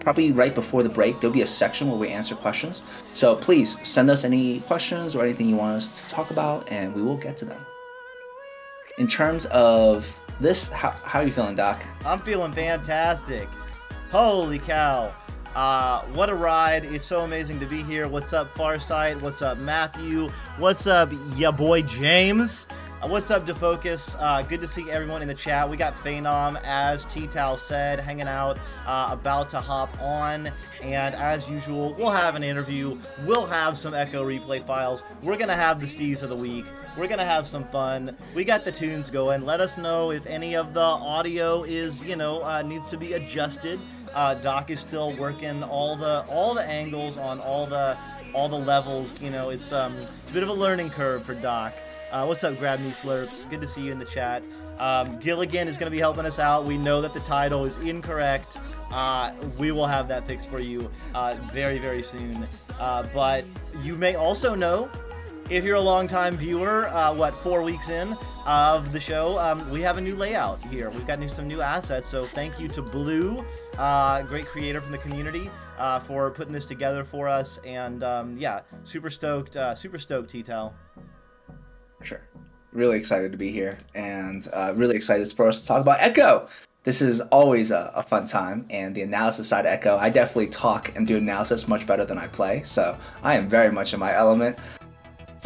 probably right before the break, there'll be a section where we answer questions. So please send us any questions or anything you want us to talk about, and we will get to them. In terms of this, how are you feeling, Doc? I'm feeling fantastic. Holy cow. What a ride. It's so amazing to be here. What's up, Farsight? What's up, Matthew? What's up, ya boy James? What's up, Defocus? Good to see everyone in the chat. We got PHAEN0M, as TTao said, hanging out, about to hop on. And as usual, we'll have an interview. We'll have some Echo replay files. We're going to have the Steez of the Week. We're going to have some fun. We got the tunes going. Let us know if any of the audio is, needs to be adjusted. Doc is still working all the angles on all the levels. It's a bit of a learning curve for Doc. What's up, Grab Me Slurps? Good to see you in the chat. Gilligan is going to be helping us out. We know that the title is incorrect. We will have that fixed for you very, very soon. But you may also know, if you're a longtime viewer, 4 weeks in of the show, we have a new layout here. We've got some new assets. So thank you to Blue, great creator from the community, for putting this together for us. And yeah, super stoked, TTao. Sure. Really excited to be here, and really excited for us to talk about Echo. This is always a fun time, and the analysis side of Echo, I definitely talk and do analysis much better than I play, so I am very much in my element.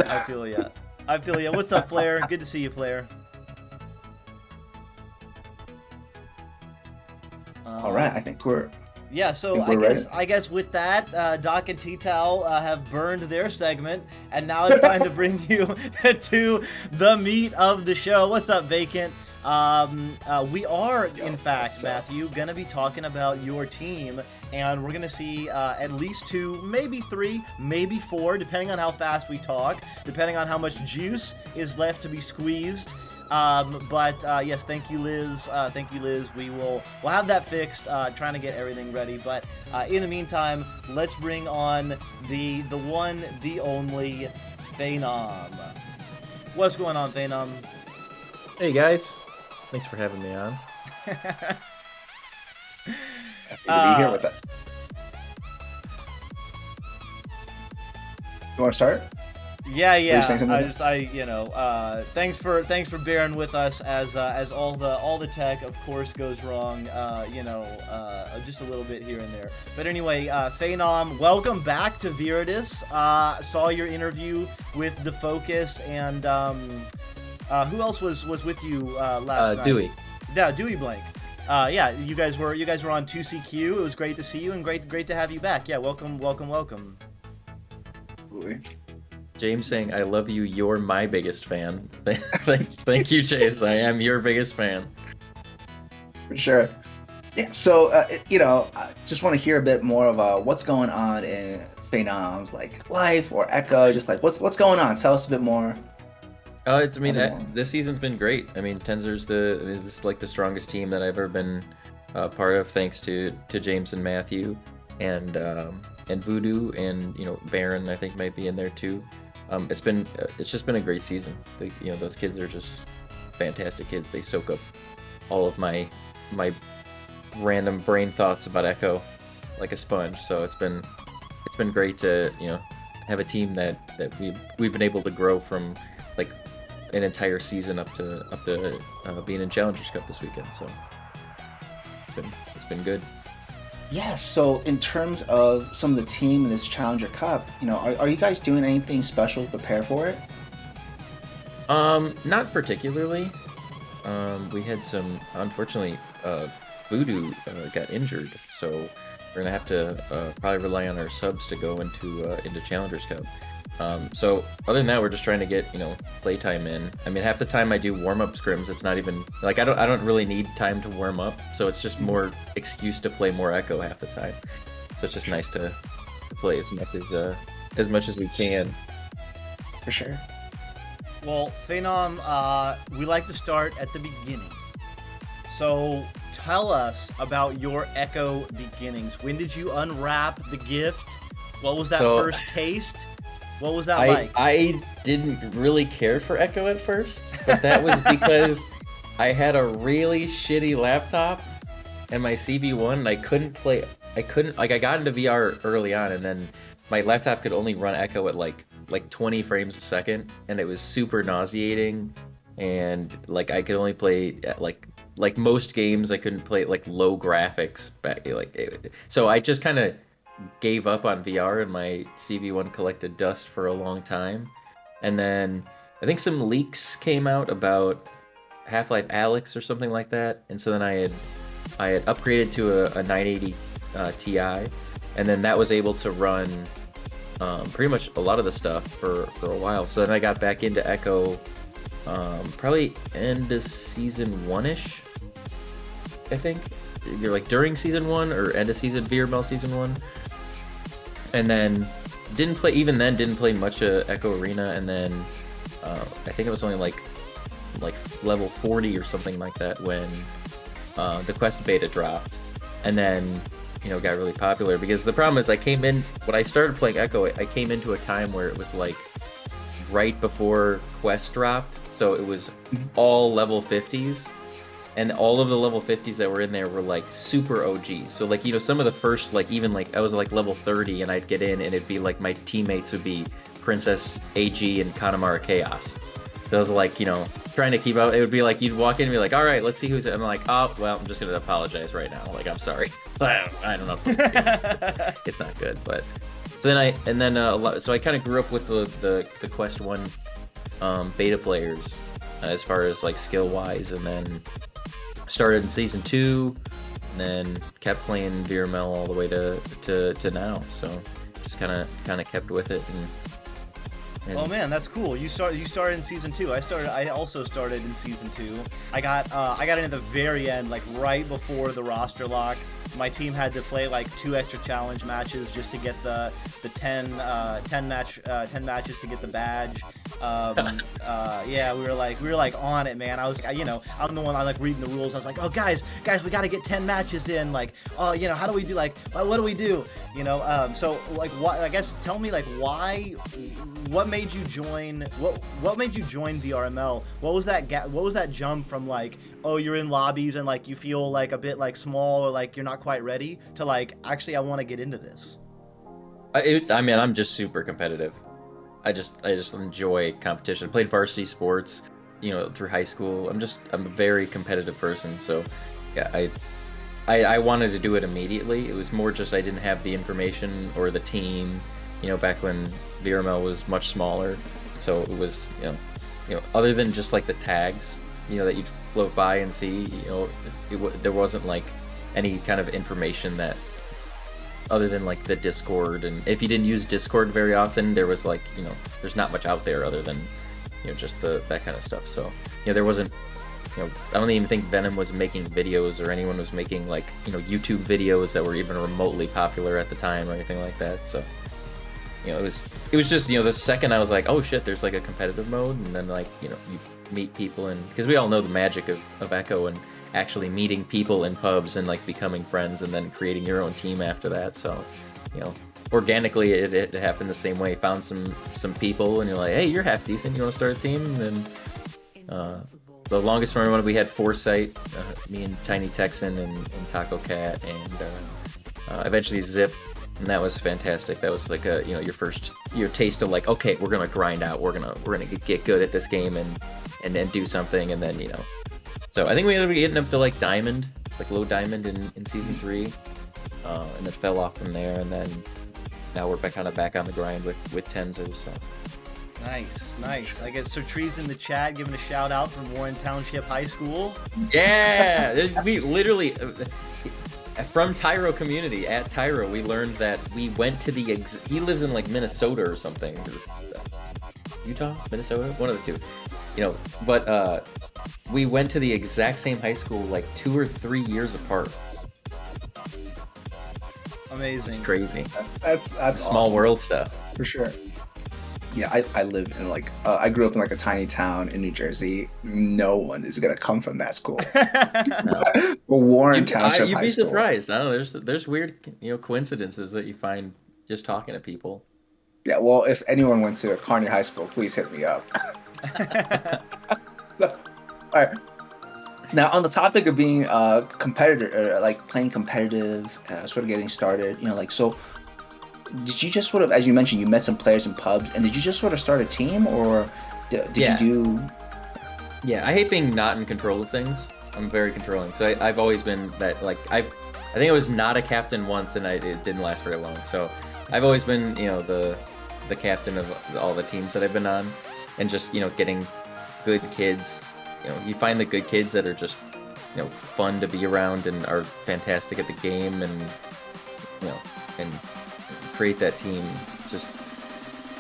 I feel ya. What's up, Flair? Good to see you, Flair. All right, I think we're... Yeah, so I guess with that, Doc and TTao have burned their segment, and now it's time to bring you to the meat of the show. What's up, Vacant? We are, in fact, Matthew, going to be talking about your team, and we're going to see at least 2, maybe 3, maybe 4, depending on how fast we talk, depending on how much juice is left to be squeezed. Yes, thank you, Liz. We'll have that fixed, trying to get everything ready. But in the meantime, let's bring on the one, the only PHAEN0M. What's going on, PHAEN0M? Hey guys, thanks for having me on. Happy to be here with us. You want to start? Yeah. Thanks for bearing with us as all the tech, of course, goes wrong. Just a little bit here and there. But anyway, PHAEN0M, welcome back to Viridis. Saw your interview with Defocus, and who else was with you last night? Dewey. Yeah, Dewey Blank. Yeah, you guys were on 2CQ. It was great to see you, and great to have you back. Yeah, welcome. Absolutely. James saying, "I love you. You're my biggest fan." Thank you, James. I am your biggest fan. For sure. Yeah. So, I just want to hear a bit more of what's going on in PHAEN0M's life or Echo. Just what's going on. Tell us a bit more. This season's been great. I mean, Tenzer's this is the strongest team that I've ever been part of, thanks to James and Matthew, and Voodoo, and Baron, I think, might be in there too. It's just been a great season. Those kids are just fantastic kids. They soak up all of my random brain thoughts about Echo like a sponge. So it's been great to have a team that we've been able to grow from an entire season up to being in Challengers Cup this weekend. So it's been good. Yeah, so in terms of some of the team in this Challenger Cup, are you guys doing anything special to prepare for it? Not particularly. We had unfortunately, Voodoo got injured, so we're gonna have to probably rely on our subs to go into Challengers Cup. So other than that, we're just trying to get playtime in. I mean, half the time I do warm-up scrims. It's not even I don't really need time to warm up, so it's just more excuse to play more Echo half the time. So it's just nice to play as much as we can. For sure. Well, PHAEN0M, we like to start at the beginning. So tell us about your Echo beginnings. When did you unwrap the gift? What was that first taste? What was that like? I didn't really care for Echo at first, but that was because I had a really shitty laptop and my CB1, and I couldn't play I couldn't like I got into VR early on, and then my laptop could only run Echo at like 20 frames a second, and it was super nauseating. And like I could only play at like most games I couldn't play at like low graphics back so I just kind of gave up on VR, and my CV1 collected dust for a long time. And then I think some leaks came out about Half-Life Alyx or something like that, and so then I had upgraded to a 980 Ti, and then that was able to run pretty much a lot of the stuff for a while. So then I got back into Echo, probably end of season one-ish, I think. You're like during season one or end of season VRML season one, and then didn't play much Echo Arena, and then I think it was only like level 40 or something like that when the Quest beta dropped, and then got really popular. Because the problem is when I started playing Echo, I came into a time where it was like right before Quest dropped, so it was all level 50s, and all of the level 50s that were in there were like super OG. So like some of the first, like even like I was like level 30 and I'd get in and it'd be like my teammates would be Princess AG and Kanemaru Chaos. So I was like, trying to keep up. It would be like you'd walk in and be like, all right, let's see who's it. I'm like, oh, well, I'm just gonna apologize right now. Like, I'm sorry. I don't know. It's not good, but so then so I kind of grew up with the Quest 1 beta players as far as like skill wise, and then started in season 2, and then kept playing VRML all the way to now. So just kind of kept with it. And oh man, that's cool. You started in season 2. I also started in season 2. I got in at the very end, like right before the roster lock. My team had to play like 2 extra challenge matches just to get the 10 matches to get the badge. Yeah, we were like on it, man. I was, I'm the one, I like reading the rules. I was like, oh guys, we got to get 10 matches in. Like, oh, how do we do, like, what do we do? So like, what? I guess tell me like what made you join? What made you join VRML? What was that jump from like, oh, you're in lobbies and like you feel like a bit like small or like you're not quite ready to like, actually I want to get into this? I mean, I'm just super competitive. I just enjoy competition. I played varsity sports, through high school. I'm a very competitive person. So yeah, I wanted to do it immediately. It was more just I didn't have the information or the team, back when VRML was much smaller. So it was, other than just like the tags, that you'd float by and see, there wasn't like any kind of information that, other than like the Discord. And if you didn't use Discord very often, there was like, there's not much out there other than, just that kind of stuff. So, there wasn't, I don't even think Venom was making videos or anyone was making like, YouTube videos that were even remotely popular at the time or anything like that. So, it was just, the second I was like, oh shit, there's like a competitive mode, and then like, you meet people, and because we all know the magic of Echo and actually meeting people in pubs and like becoming friends and then creating your own team after that. So, organically it happened the same way. Found some people and you're like, hey, you're half decent, you want to start a team? And then the longest running one, we had Foresight, me and Tiny Texan and Taco Cat, and eventually Zip, and that was fantastic. That was like your taste of like, okay, we're gonna grind out, we're gonna get good at this game and then do something, and then so I think we ended up getting up to like diamond, like low diamond in season 3, and then fell off from there, and then now we're back on the grind with Tenzer. So nice. I guess so. Trees in the chat giving a shout out from Warren Township High School. Yeah, we literally from Tyro community at Tyro, we learned that we went to he lives in like Minnesota or something, Utah, Minnesota, one of the two, but we went to the exact same high school like 2 or 3 years apart. Amazing. It's crazy. That's small awesome. world stuff. For sure. Yeah, I live in like I grew up in like a tiny town in New Jersey. No one is gonna come from that school. But Warren Township You'd High be School. surprised. I don't know. There's weird coincidences that you find just talking to people. Yeah, well, if anyone went to Kearney High School, please hit me up. All right. Now, on the topic of being a competitor, like playing competitive, sort of getting started, like so, did you just sort of, as you mentioned, you met some players in pubs, and did you just sort of start a team, or did you Yeah, do? yeah. I hate being not in control of things. I'm very controlling, so I've always been that. Like I think I was not a captain once, and it didn't last very long. So I've always been, the captain of all the teams that I've been on, and just getting good kids. You find the good kids that are just fun to be around and are fantastic at the game, and you know and create that team. Just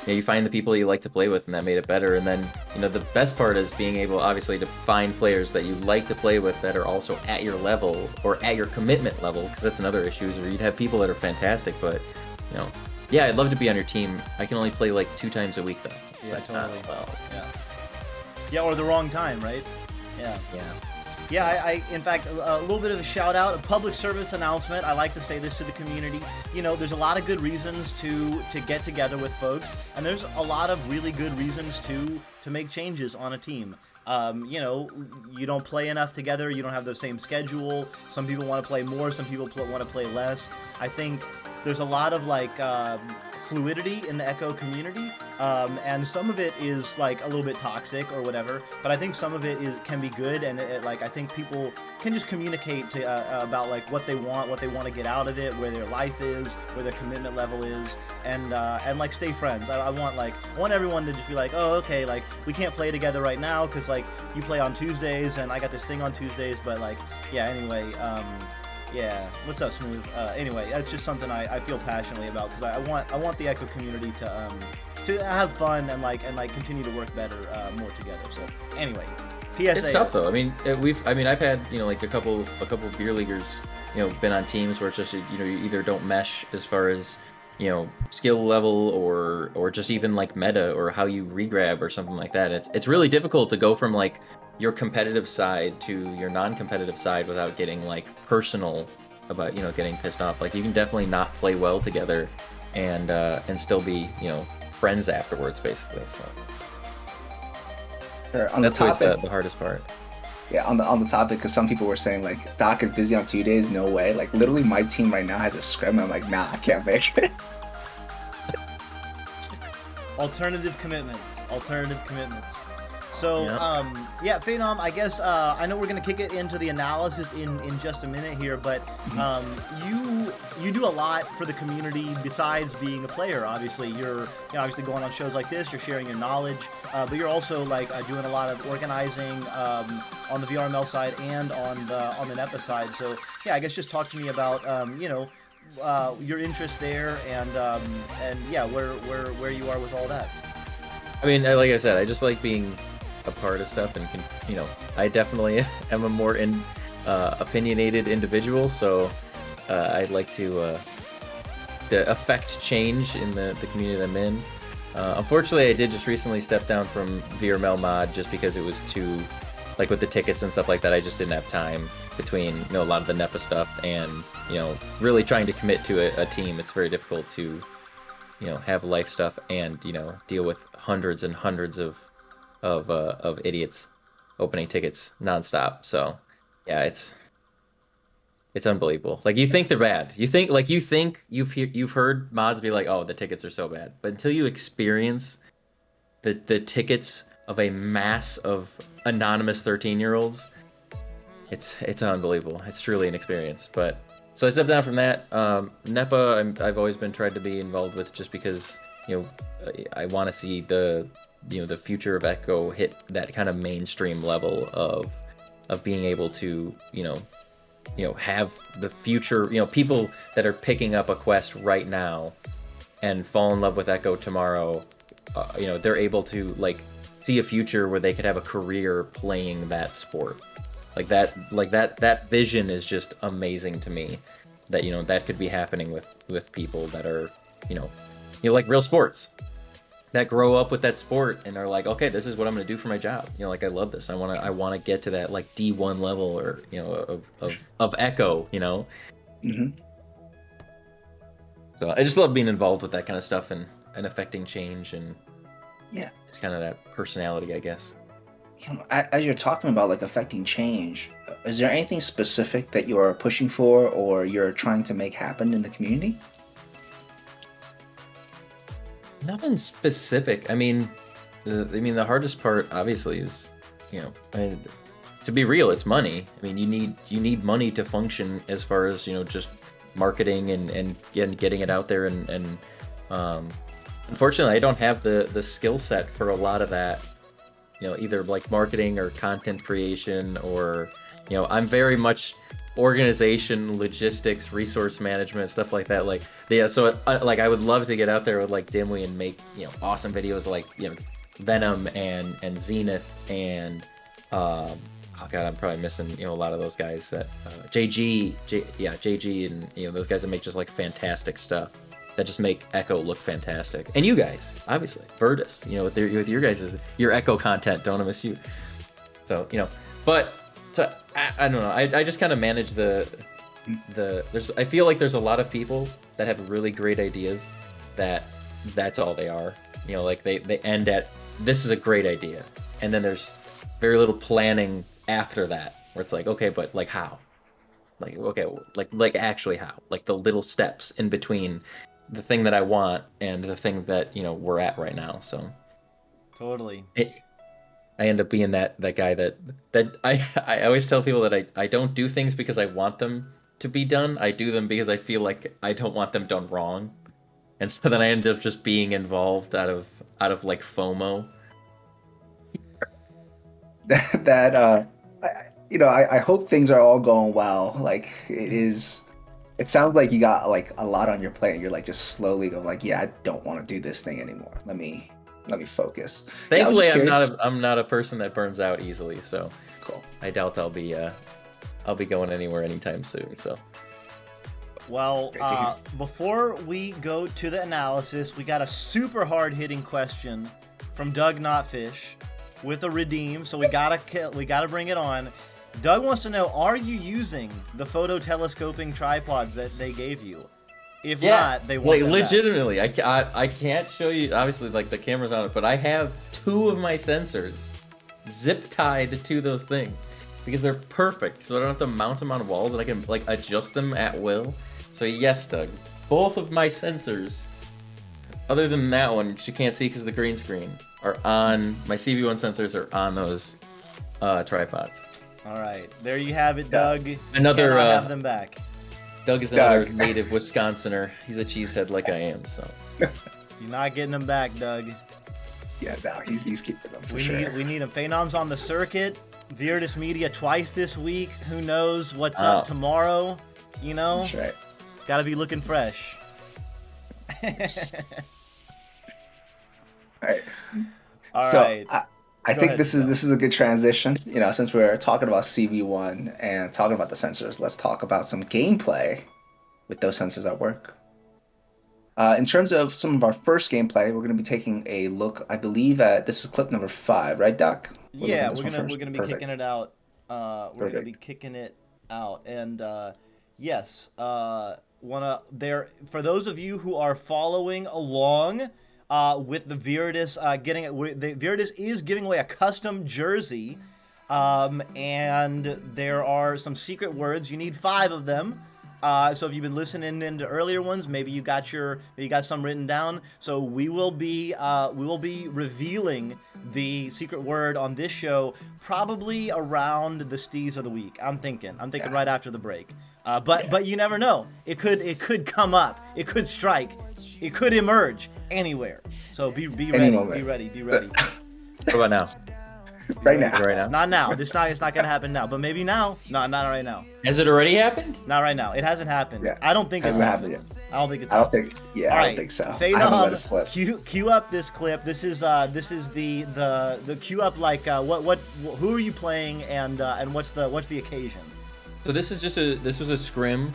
you find the people you like to play with, and that made it better. And then the best part is being able, obviously, to find players that you like to play with that are also at your level or at your commitment level, because that's another issue. Is where you'd have people that are fantastic, but yeah, I'd love to be on your team. I can only play like 2 times a week though. Yeah, It's totally. well. Yeah. Yeah, or the wrong time, right? Yeah. Yeah. Yeah, I in fact, a little bit of a shout out, a public service announcement. I like to say this to the community. There's a lot of good reasons to get together with folks, and there's a lot of really good reasons to make changes on a team. You don't play enough together. You don't have the same schedule. Some people want to play more. Some people want to play less. I think there's a lot of fluidity in the Echo community, and some of it is like a little bit toxic or whatever. But I think some of it can be good, and I think people can just communicate about like what they want to get out of it, where their life is, where their commitment level is, and like stay friends. I want everyone to just be like, oh, okay, like we can't play together right now because like you play on Tuesdays and I got this thing on Tuesdays, but like yeah, anyway. Yeah, what's up, Smooth? Anyway, that's just something I feel passionately about, because I want the Echo community to have fun and continue to work better more together. So anyway, PSA. It's tough though. I mean, I've had like a couple beer leaguers been on teams where it's just you either don't mesh as far as skill level or just even like meta or how you regrab or something like that. It's really difficult to go from like your competitive side to your non-competitive side without getting like personal about getting pissed off. Like you can definitely not play well together and still be friends afterwards, basically. So Sure. On the that's always topic, the hardest part. yeah, on the topic, because some people were saying like Doc is busy on 2 days. No way. Like literally, my team right now has a scrim. I'm like, nah, I can't make it. Alternative commitments. So, Yeah. yeah, PHAEN0M, I guess, I know we're going to kick it into the analysis in just a minute here, but you do a lot for the community besides being a player. Obviously, you're obviously going on shows like this, you're sharing your knowledge, but you're also doing a lot of organizing on the VRML side and on the NEPA side. So, yeah, I guess just talk to me about, your interest there and yeah, where you are with all that. I mean, like I said, I just like being a part of stuff, and I definitely am a more opinionated individual, so I'd like to affect change in the community that I'm in. Unfortunately, I did just recently step down from VRML mod just because it was too, like with the tickets and stuff like that, I just didn't have time between a lot of the NEPA stuff and really trying to commit to a team. It's very difficult to have life stuff and deal with hundreds and hundreds of idiots opening tickets nonstop. So yeah, it's unbelievable. Like you think they're bad. You think you've heard mods be like, oh, the tickets are so bad, but until you experience the tickets of a mass of anonymous 13-year-olds, it's unbelievable. It's truly an experience. But so I stepped down from that. NEPA, I've always been tried to be involved with just because I want to see the future of Echo hit that kind of mainstream level of being able to have the future people that are picking up a quest right now and fall in love with Echo tomorrow. They're able to see a future where they could have a career playing that sport. That vision is just amazing to me, that that could be happening with people that are like real sports, that grow up with that sport and are like, okay, this is what I'm going to do for my job. I love this. I want to get to that D1 level or of Echo. Mm-hmm. So I just love being involved with that kind of stuff and affecting change, and Yeah. it's kind of that personality, I guess. As you're talking about like affecting change, is there anything specific that you're pushing for or you're trying to make happen in the community? Nothing specific. The hardest part obviously is, to be real, it's money. I mean, you need money to function as far as, just marketing and getting it out there and unfortunately I don't have the skill set for a lot of that, either like marketing or content creation or, I'm very much organization, logistics, resource management, stuff like that. Like, yeah, so like I would love to get out there with like Dimly and make, awesome videos like, Venom and Zenith and oh god, I'm probably missing, a lot of those guys that JG and those guys that make just like fantastic stuff that just make Echo look fantastic. And you guys, obviously, Virtus, with your guys' your Echo content, don't miss you. So, but so I don't know. I just kind of manage I feel like there's a lot of people that have really great ideas that's all they are. Like they end at, this is a great idea. And then there's very little planning after that, where it's like, okay, but like how? Like, okay, like actually how? Like the little steps in between the thing that I want and the thing that, we're at right now. So Totally. I end up being that guy that I always tell people that I don't do things because I want them to be done. I do them because I feel like I don't want them done wrong. And so then I end up just being involved out of like FOMO. I hope things are all going well. Like it sounds like you got like a lot on your plate and you're like just slowly going like, yeah, I don't want to do this thing anymore. Let me focus. Thankfully, Yeah, I'm not a person that burns out easily, so cool. I doubt I'll be going anywhere anytime soon. So, well, before we go to the analysis, we got a super hard-hitting question from Doug Notfish with a redeem, so we gotta bring it on. Doug wants to know: are you using the photo telescoping tripods that they gave you? If yes. not, they want like legitimately. I can't show you. Obviously, like the camera's on it, but I have 2 of my sensors zip tied to those things because they're perfect. So I don't have to mount them on walls, and I can like adjust them at will. So yes, Doug, both of my sensors, other than that one, which you can't see because of the green screen, are on my CV1 sensors are on those tripods. All right, there you have it, Doug. Another have them back. Doug is another native Wisconsinner. He's a cheesehead like I am, so. You're not getting them back, Doug. Yeah, no, he's keeping them for sure. We need them. PHAEN0M's on the circuit. Virtus Media twice this week. Who knows what's up tomorrow? That's right. Gotta be looking fresh. All right. I think this is a good transition. Since we're talking about CV1 and talking about the sensors, let's talk about some gameplay with those sensors at work. In terms of some of our first gameplay, we're going to be taking a look. I believe at this is clip number 5, right, Doc? Yeah, we're gonna be kicking it out. We're gonna be kicking it out, and yes, for those of you who are following along. With the Virtus Virtus is giving away a custom jersey, and there are some secret words. You need 5 of them. So if you've been listening into earlier ones, maybe you got some written down. So we will be revealing the secret word on this show probably around the Steez of the week. I'm thinking right after the break. But you never know. It could come up. It could strike. It could emerge anywhere. So be ready. Be ready. What about now? Right now. Not now. It's not gonna happen now. But maybe now. No, not right now. Has it already happened? Not right now. It hasn't happened. Yeah. I don't think it's happened yet. I don't think it's happened. I don't think so. PHAEN0M, I haven't let it slip. Cue up this clip. This is the cue up like who are you playing and what's the occasion? So this was a scrim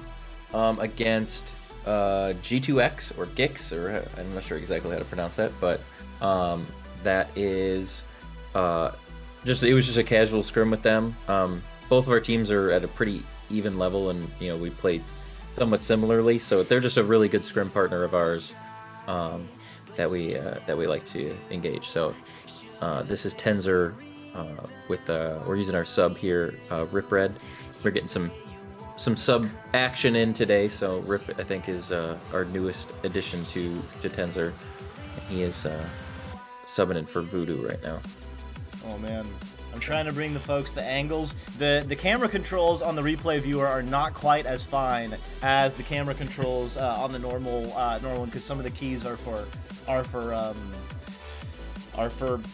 against G2X or Gix, or I'm not sure exactly how to pronounce that, but that is it was just a casual scrim with them. Both of our teams are at a pretty even level, and we played somewhat similarly, so they're just a really good scrim partner of ours that we like to engage. So this is Tensor we're using our sub here, Rip Red. We're getting some sub action in today. So Rip, I think, is our newest addition to Tensor. He is subbing in for Voodoo right now. Oh man, I'm trying to bring the folks the angles. The camera controls on the replay viewer are not quite as fine as the camera controls on the normal one, because some of the keys are for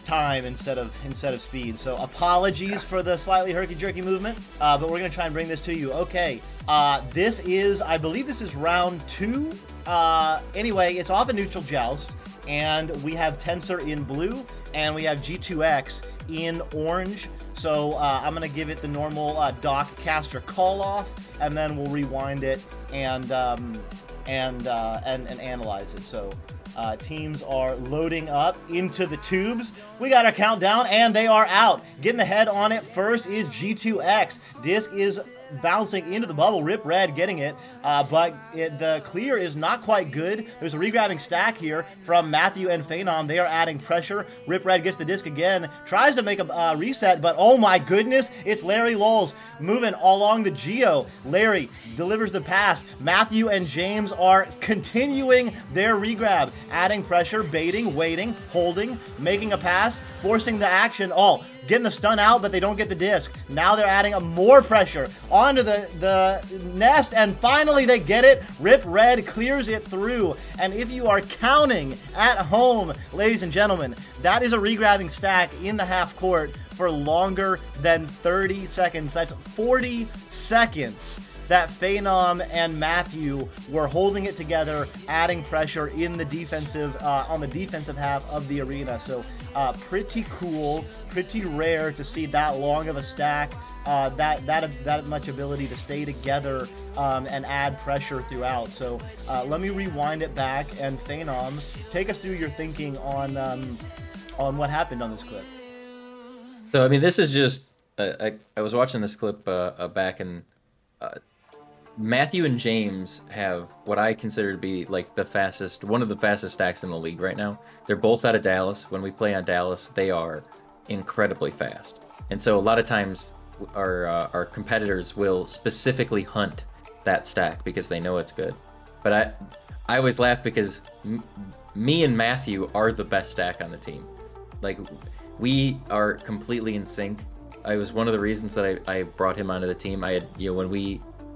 time instead of speed. So apologies for the slightly herky-jerky movement, but we're gonna try and bring this to you. Okay, this is, I believe this is round 2. Anyway, it's off a neutral joust, and we have Tensor in blue, and we have G2X in orange. So I'm gonna give it the normal Doc Caster call off, and then we'll rewind it and analyze it. So teams are loading up into the tubes. We got our countdown, and they are out. Getting the head on it first is G2X. Disc is bouncing into the bubble. Rip Red getting it, but the clear is not quite good. There's a regrabbing stack here from Matthew and PHAEN0M. They are adding pressure. Rip Red gets the disc again, tries to make a reset, but oh my goodness, it's Larry Lowles moving along the Geo. Larry delivers the pass. Matthew and James are continuing their regrab, adding pressure, baiting, waiting, holding, making a pass, forcing the action. Oh, getting the stun out, but they don't get the disc. Now they're adding more pressure onto the nest, and finally they get it. Rip Red clears it through. And if you are counting at home, ladies and gentlemen, that is a regrabbing stack in the half court for longer than 30 seconds. That's 40 seconds that PHAEN0M and Matthew were holding it together, adding pressure in the defensive on the defensive half of the arena. So pretty cool, pretty rare to see that long of a stack, that much ability to stay together and add pressure throughout. So let me rewind it back, and PHAEN0M, take us through your thinking on what happened on this clip. So I mean, this is just I was watching this clip back, and Matthew and James have what I consider to be like one of the fastest stacks in the league right now. They're both out of Dallas. When we play on Dallas, they are incredibly fast. And so a lot of times our competitors will specifically hunt that stack because they know it's good. But I always laugh because me and Matthew are the best stack on the team. Like, we are completely in sync. I was one of the reasons that I brought him onto the team. I had,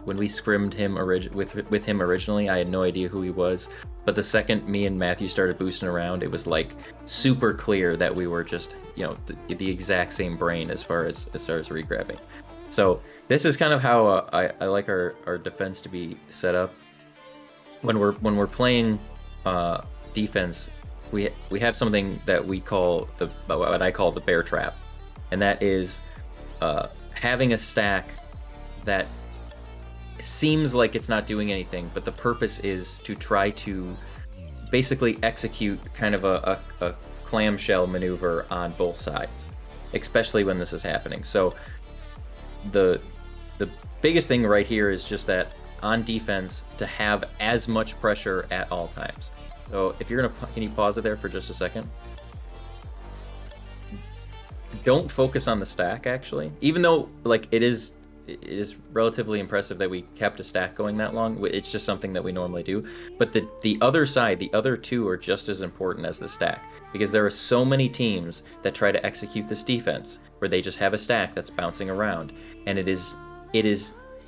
when we scrimmed him with him originally, I had no idea who he was. But the second me and Matthew started boosting around, it was like super clear that we were just, the exact same brain as far as regrabbing. So this is kind of how I like our defense to be set up. When we're playing defense, we have something that we call what I call the bear trap, and that is having a stack that seems like it's not doing anything, but the purpose is to try to basically execute kind of a clamshell maneuver on both sides, especially when this is happening. So the biggest thing right here is just that on defense to have as much pressure at all times. So if you're can you pause it there for just a second? Don't focus on the stack, actually, even though like it is relatively impressive that we kept a stack going that long. It's just something that we normally do. But the other side, the other two are just as important as the stack, because there are so many teams that try to execute this defense where they just have a stack that's bouncing around. And it is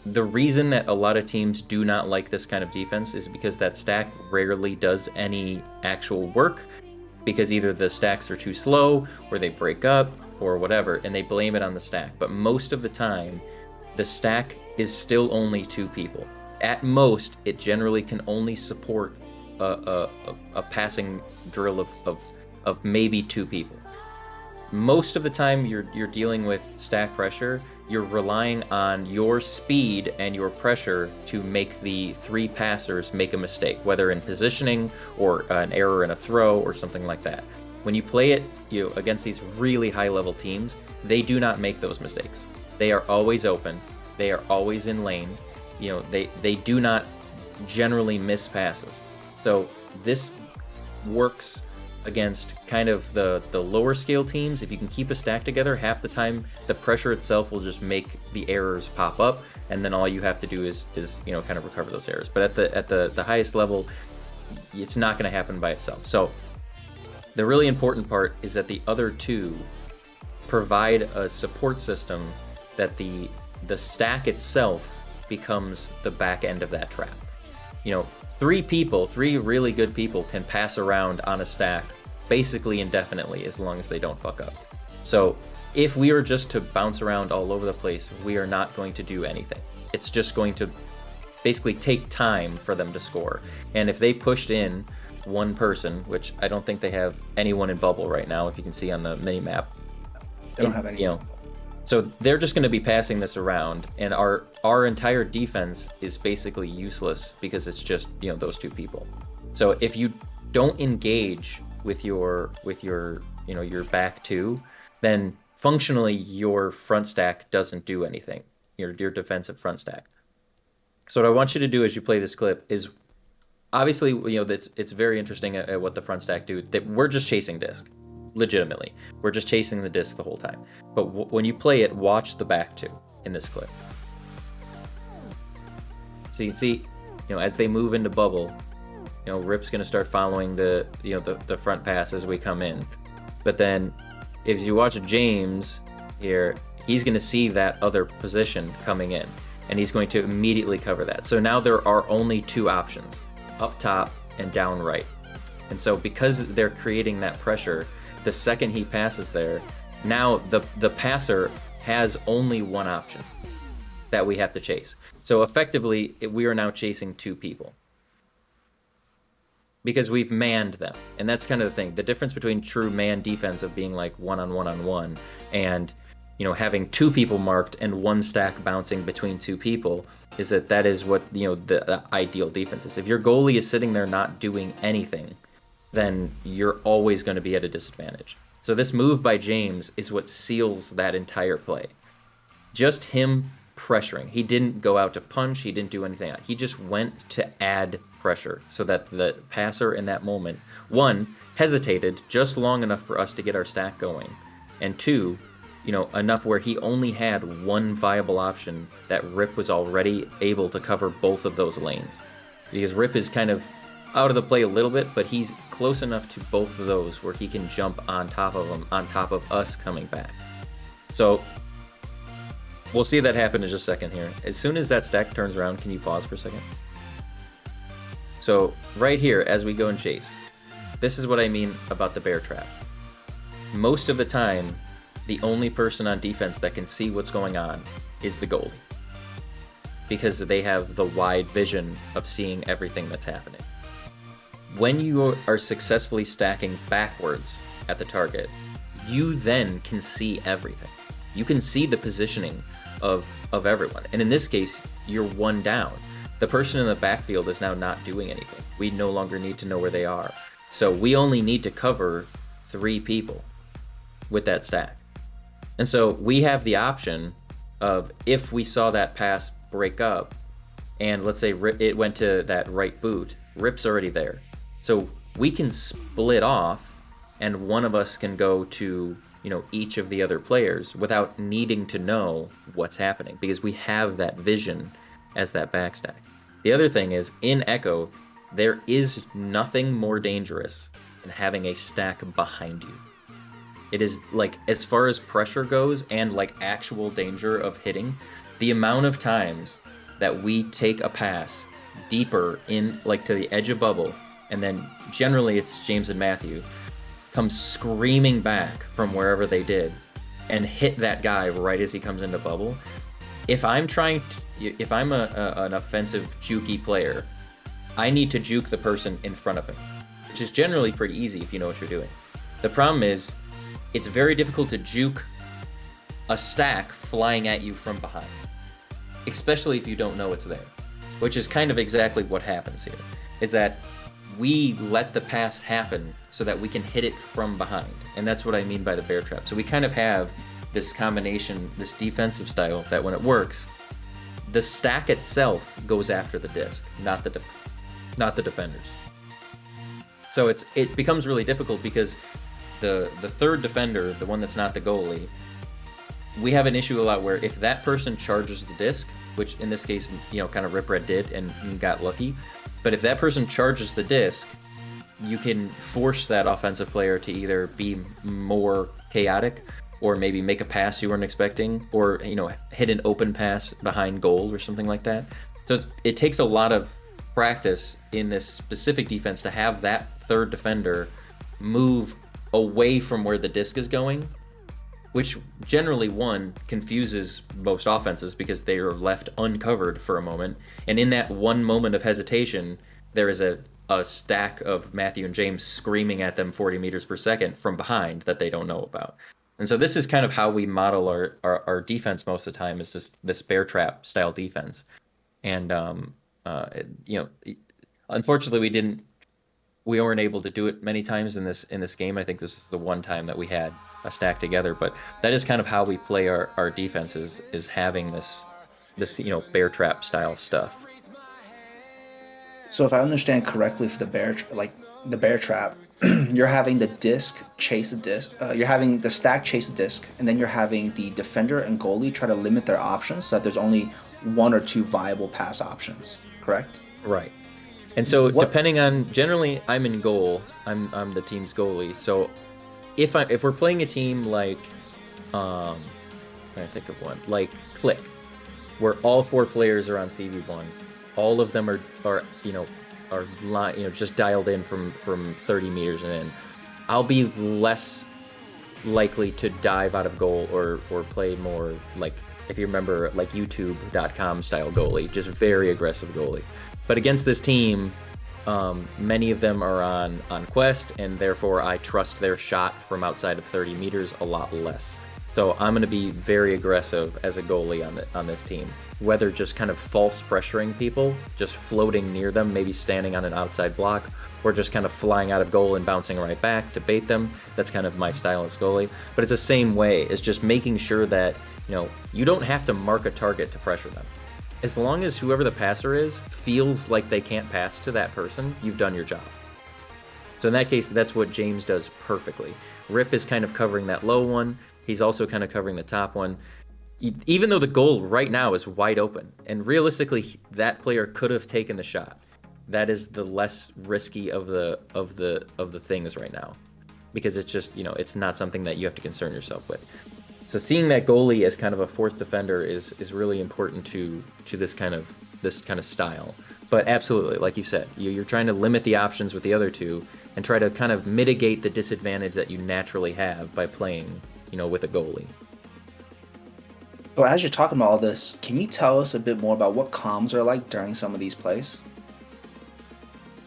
the reason that a lot of teams do not like this kind of defense is because that stack rarely does any actual work, because either the stacks are too slow or they break up or whatever, and they blame it on the stack. But most of the time, the stack is still only 2 people. At most, it generally can only support a passing drill of maybe 2 people. Most of the time you're dealing with stack pressure, you're relying on your speed and your pressure to make the 3 passers make a mistake, whether in positioning or an error in a throw or something like that. When you play it against these really high-level teams, they do not make those mistakes. They are always open. They are always in lane. They do not generally miss passes. So this works against kind of the lower scale teams, if you can keep a stack together, half the time the pressure itself will just make the errors pop up, and then all you have to do is kind of recover those errors. But at the highest level, it's not going to happen by itself. So the really important part is that the other two provide a support system that the stack itself becomes the back end of that trap. Three really good people can pass around on a stack basically indefinitely as long as they don't fuck up. So if we are just to bounce around all over the place, we are not going to do anything. It's just going to basically take time for them to score. And if they pushed in one person, which I don't think they have anyone in bubble right now, if you can see on the mini map. They don't have any. So they're just going to be passing this around, and our entire defense is basically useless because it's just those two people. So if you don't engage with your back two, then functionally your front stack doesn't do anything. Your defensive front stack. So what I want you to do as you play this clip is, obviously it's very interesting at what the front stack do. That we're just chasing disc. Legitimately, we're just chasing the disc the whole time. But when you play it, watch the back two in this clip. So you can see, as they move into bubble, Rip's gonna start following the front pass as we come in. But then, if you watch James here, he's gonna see that other position coming in, and he's going to immediately cover that. So now there are only two options: up top and down right. And so because they're creating that pressure, the second he passes there, now the passer has only one option that we have to chase. So effectively, we are now chasing two people because we've manned them. And that's kind of the thing. The difference between true man defense of being like one-on-one and having two people marked and one stack bouncing between two people is that is what the ideal defense is. If your goalie is sitting there not doing anything, then you're always going to be at a disadvantage. So this move by James is what seals that entire play. Just him pressuring. He didn't go out to punch. He didn't do anything. He just went to add pressure so that the passer in that moment, one, hesitated just long enough for us to get our stack going, and two, enough where he only had one viable option, that Rip was already able to cover both of those lanes. Because Rip is kind of out of the play a little bit, but he's close enough to both of those where he can jump on top of them, on top of us coming back. So we'll see that happen in just a second here. As soon as that stack turns around, can you pause for a second? So right here, as we go and chase, this is what I mean about the bear trap. Most of the time, the only person on defense that can see what's going on is the goalie, because they have the wide vision of seeing everything that's happening. When you are successfully stacking backwards at the target, you then can see everything. You can see the positioning of everyone. And in this case, you're one down. The person in the backfield is now not doing anything. We no longer need to know where they are. So we only need to cover 3 people with that stack. And so we have the option of, if we saw that pass break up, and let's say it went to that right boot, Rip's already there. So we can split off, and one of us can go to, each of the other players without needing to know what's happening, because we have that vision as that backstack. The other thing is, in Echo, there is nothing more dangerous than having a stack behind you. It is like, as far as pressure goes and like actual danger of hitting, the amount of times that we take a pass deeper in, like to the edge of bubble, and then generally it's James and Matthew, come screaming back from wherever they did and hit that guy right as he comes into bubble. If I'm an offensive jukey player, I need to juke the person in front of me, which is generally pretty easy if you know what you're doing. The problem is, it's very difficult to juke a stack flying at you from behind, especially if you don't know it's there, which is kind of exactly what happens here, is that we let the pass happen so that we can hit it from behind. And that's what I mean by the bear trap. So we kind of have this combination, this defensive style, that when it works, the stack itself goes after the disc, not the defenders. So it becomes really difficult because the third defender, the one that's not the goalie, we have an issue a lot where if that person charges the disc, which in this case, kind of Rip Red did and got lucky, but if that person charges the disc, you can force that offensive player to either be more chaotic or maybe make a pass you weren't expecting, or hit an open pass behind goal or something like that. So it takes a lot of practice in this specific defense to have that third defender move away from where the disc is going, which generally confuses most offenses because they are left uncovered for a moment, and in that one moment of hesitation there is a stack of Matthew and James screaming at them 40 meters per second from behind that they don't know about. And so this is kind of how we model our defense most of the time, is this bear trap style defense. And unfortunately we weren't able to do it many times in this game. I think this is the one time that we had a stack together, but that is kind of how we play our defense, is having this bear trap style stuff. So if I understand correctly, for the bear trap, you're having the disc chase the disc. You're having the stack chase the disc, and then you're having the defender and goalie try to limit their options so that there's only one or two viable pass options. Correct? Right. And so depending on, generally I'm in goal. I'm the team's goalie. So if we're playing a team like I'm trying to think of one, like Click, where all 4 players are on CV1, all of them are just dialed in from 30 meters and in, I'll be less likely to dive out of goal or play more like, if you remember, like YouTube.com style goalie, just very aggressive goalie. But against this team, many of them are on quest, and therefore I trust their shot from outside of 30 meters a lot less. So I'm going to be very aggressive as a goalie on this team, whether just kind of false pressuring people, just floating near them, maybe standing on an outside block, or just kind of flying out of goal and bouncing right back to bait them. That's kind of my style as goalie. But it's the same way. It's just making sure that you don't have to mark a target to pressure them. As long as whoever the passer is feels like they can't pass to that person, you've done your job. So in that case, that's what James does perfectly. Rip is kind of covering that low one. He's also kind of covering the top one. Even though the goal right now is wide open, and realistically that player could have taken the shot, that is the less risky of the things right now, because it's just it's not something that you have to concern yourself with. So seeing that goalie as kind of a fourth defender is really important to this kind of style. But absolutely, like you said, you're trying to limit the options with the other two and try to kind of mitigate the disadvantage that you naturally have by playing with a goalie. So as you're talking about all this, can you tell us a bit more about what comms are like during some of these plays?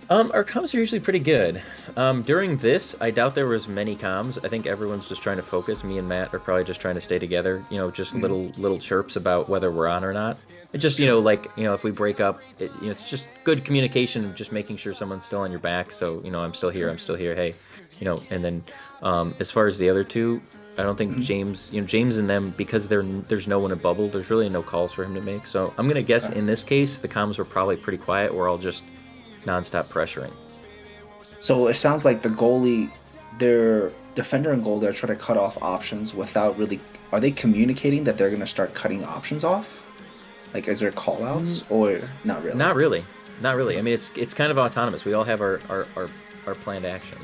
Our comms are usually pretty good. During this, I doubt there was many comms. I think everyone's just trying to focus. Me and Matt are probably just trying to stay together. Just little chirps about whether we're on or not. It's just if we break up, it's just good communication, just making sure someone's still on your back. So I'm still here. Hey, And then as far as the other two, I don't think James and them, because there's no one in bubble, there's really no calls for him to make. So I'm gonna guess in this case the comms were probably pretty quiet. We're all just nonstop pressuring. So it sounds like the goalie, their defender and goalie are trying to cut off options without really. Are they communicating that they're going to start cutting options off? Like, is there call outs or not really? Not really. I mean, it's kind of autonomous. We all have our planned action.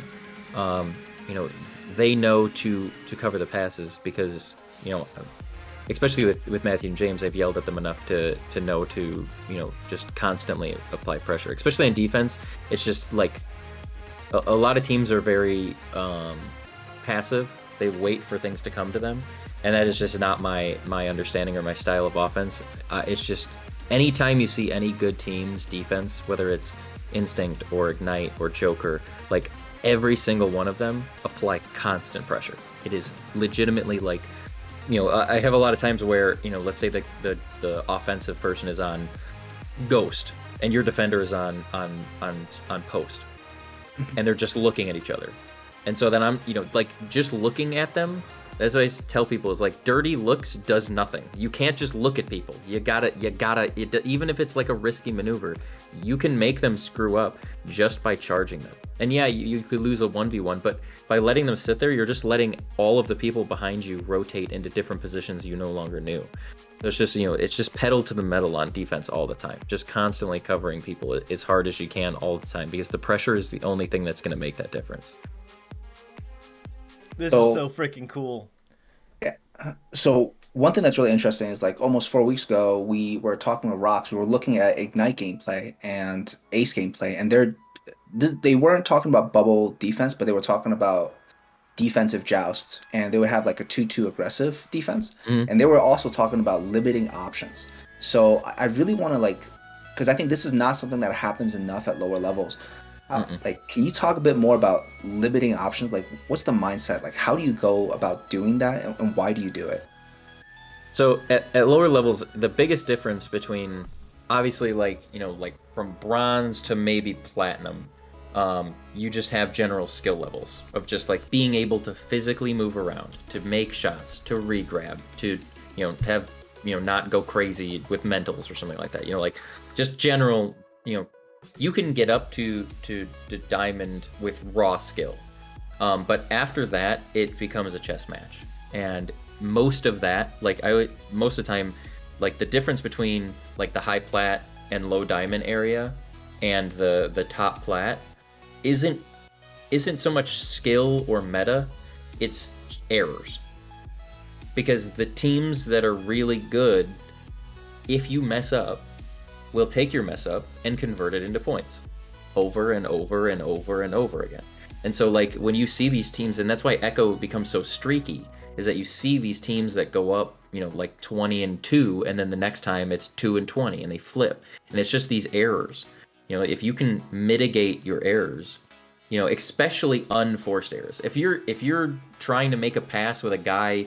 They know to cover the passes because especially with Matthew and James, I've yelled at them enough to know to just constantly apply pressure. Especially in defense, it's just like a lot of teams are very passive. They wait for things to come to them, and that is just not my understanding or my style of offense. It's just anytime you see any good team's defense, whether it's Instinct or Ignite or Joker, like every single one of them apply constant pressure. It is legitimately like. I have a lot of times where, let's say the offensive person is on ghost and your defender is on post, and they're just looking at each other. And so then I'm, just looking at them That's what I tell people is like dirty looks does nothing. You can't just look at people. You gotta, even if it's like a risky maneuver, you can make them screw up just by charging them. And yeah, you could lose a 1v1, but by letting them sit there, you're just letting all of the people behind you rotate into different positions you no longer knew. So it's just, it's just pedal to the metal on defense all the time. Just constantly covering people as hard as you can all the time, because the pressure is the only thing that's going to make that difference. This is so freaking cool. Yeah. So one thing that's really interesting is like almost 4 weeks ago, we were talking with Rocks. We were looking at Ignite gameplay and Ace gameplay, and they weren't talking about bubble defense, but they were talking about defensive joust, and they would have like a 2-2 aggressive defense, Mm-hmm. and they were also talking about limiting options. So I really want to like, because I think this is not something that happens enough at lower levels. Like, can you talk a bit more about limiting options? Like, what's the mindset? Like, how do you go about doing that, and why do you do it? So at lower levels, the biggest difference between, obviously, like, like from bronze to maybe platinum, you just have general skill levels of just like being able to physically move around, to make shots, to regrab, to, have, not go crazy with mentals or something like that. Like just general, you can get up to diamond with raw skill. But after that, it becomes a chess match. And most of that, like most of the time, like the difference between like the high plat and low diamond area and the top plat isn't so much skill or meta, it's errors. Because the teams that are really good, if you mess up, will take your mess up and convert it into points over and over and over and over again. And so like when you see these teams, and that's why Echo becomes so streaky, is that you see these teams that go up, like 20-2, and then the next time it's 2-20 and they flip. And it's just these errors. If you can mitigate your errors, especially unforced errors. If you're trying to make a pass with a guy,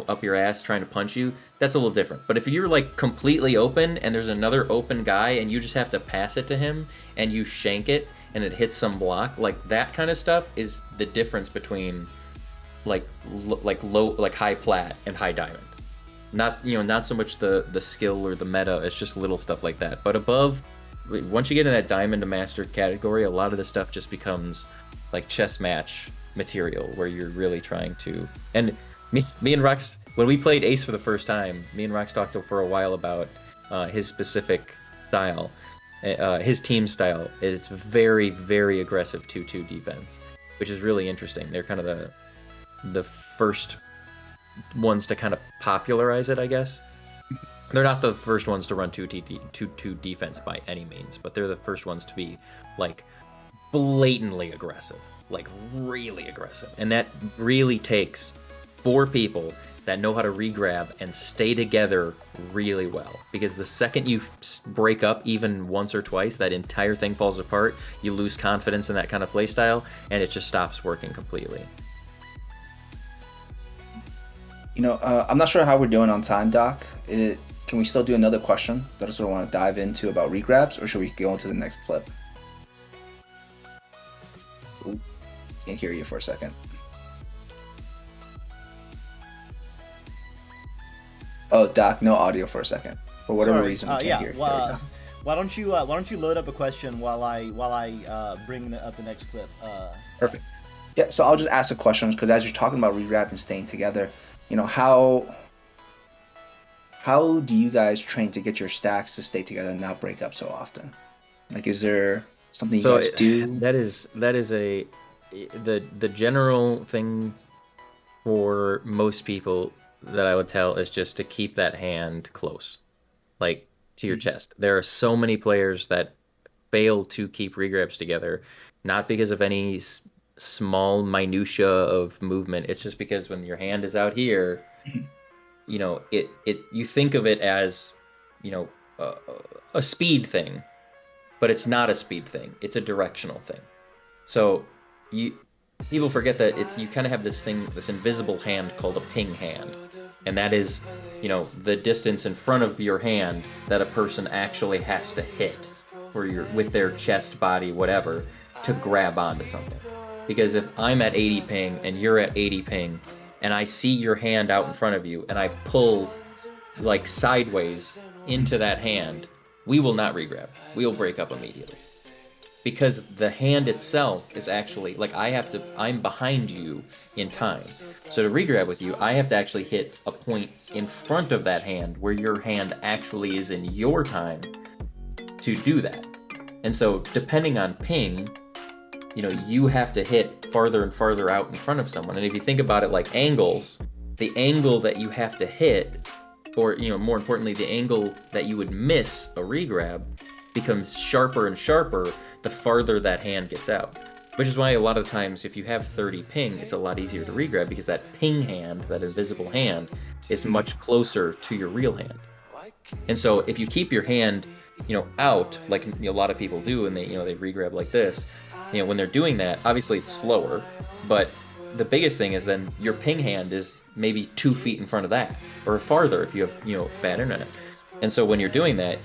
up your ass trying to punch you, that's a little different. But if you're like completely open and there's another open guy and you just have to pass it to him and you shank it and it hits some block, like that kind of stuff is the difference between like low, like high plat and high diamond. Not so much the skill or the meta, it's just little stuff like that. But above, once you get in that diamond to master category, a lot of the stuff just becomes like chess match material where you're really trying to. And me and Rox, when we played Ace for the first time, me and Rox talked for a while about his specific style, his team style. It's very, very aggressive 2-2 defense, which is really interesting. They're kind of the first ones to kind of popularize it, I guess. They're not the first ones to run 2-2 defense by any means, but they're the first ones to be like blatantly aggressive, like really aggressive. And that really takes 4 people that know how to regrab and stay together really well. Because the second you break up even once or twice, that entire thing falls apart. You lose confidence in that kind of playstyle, and it just stops working completely. I'm not sure how we're doing on time, Doc. Can we still do another question that I sort of want to dive into about regrabs, or should we go into the next clip? Ooh, can't hear you for a second. Oh, Doc, no audio for a second. For whatever reason, we can't hear you. Why don't you load up a question while I bring up the next clip? Perfect. Yeah, so I'll just ask the questions because as you're talking about regrab and staying together, how do you guys train to get your stacks to stay together and not break up so often? Like, is there something you guys do? That is the general thing for most people that I would tell is just to keep that hand close, like to your chest. There are so many players that fail to keep regrabs together, not because of any small minutia of movement. It's just because when your hand is out here, you think of it as, a speed thing, but it's not a speed thing. It's a directional thing. So people forget that you kind of have this invisible hand called a ping hand. And that is, the distance in front of your hand that a person actually has to hit with their chest, body, whatever, to grab onto something. Because if I'm at 80 ping and you're at 80 ping, and I see your hand out in front of you, and I pull like sideways into that hand, we will not regrab. We will break up immediately. Because the hand itself is actually, like, I'm behind you in time. So to regrab with you, I have to actually hit a point in front of that hand where your hand actually is in your time to do that. And so depending on ping, you have to hit farther and farther out in front of someone. And if you think about it like angles, the angle that you have to hit, or, more importantly, the angle that you would miss a regrab becomes sharper and sharper the farther that hand gets out. Which is why a lot of times if you have 30 ping, it's a lot easier to regrab because that ping hand, that invisible hand, is much closer to your real hand. And so if you keep your hand, out, like a lot of people do, and they regrab like this, when they're doing that, obviously it's slower, but the biggest thing is then your ping hand is maybe 2 feet in front of that, or farther if you have, bad internet. And so when you're doing that,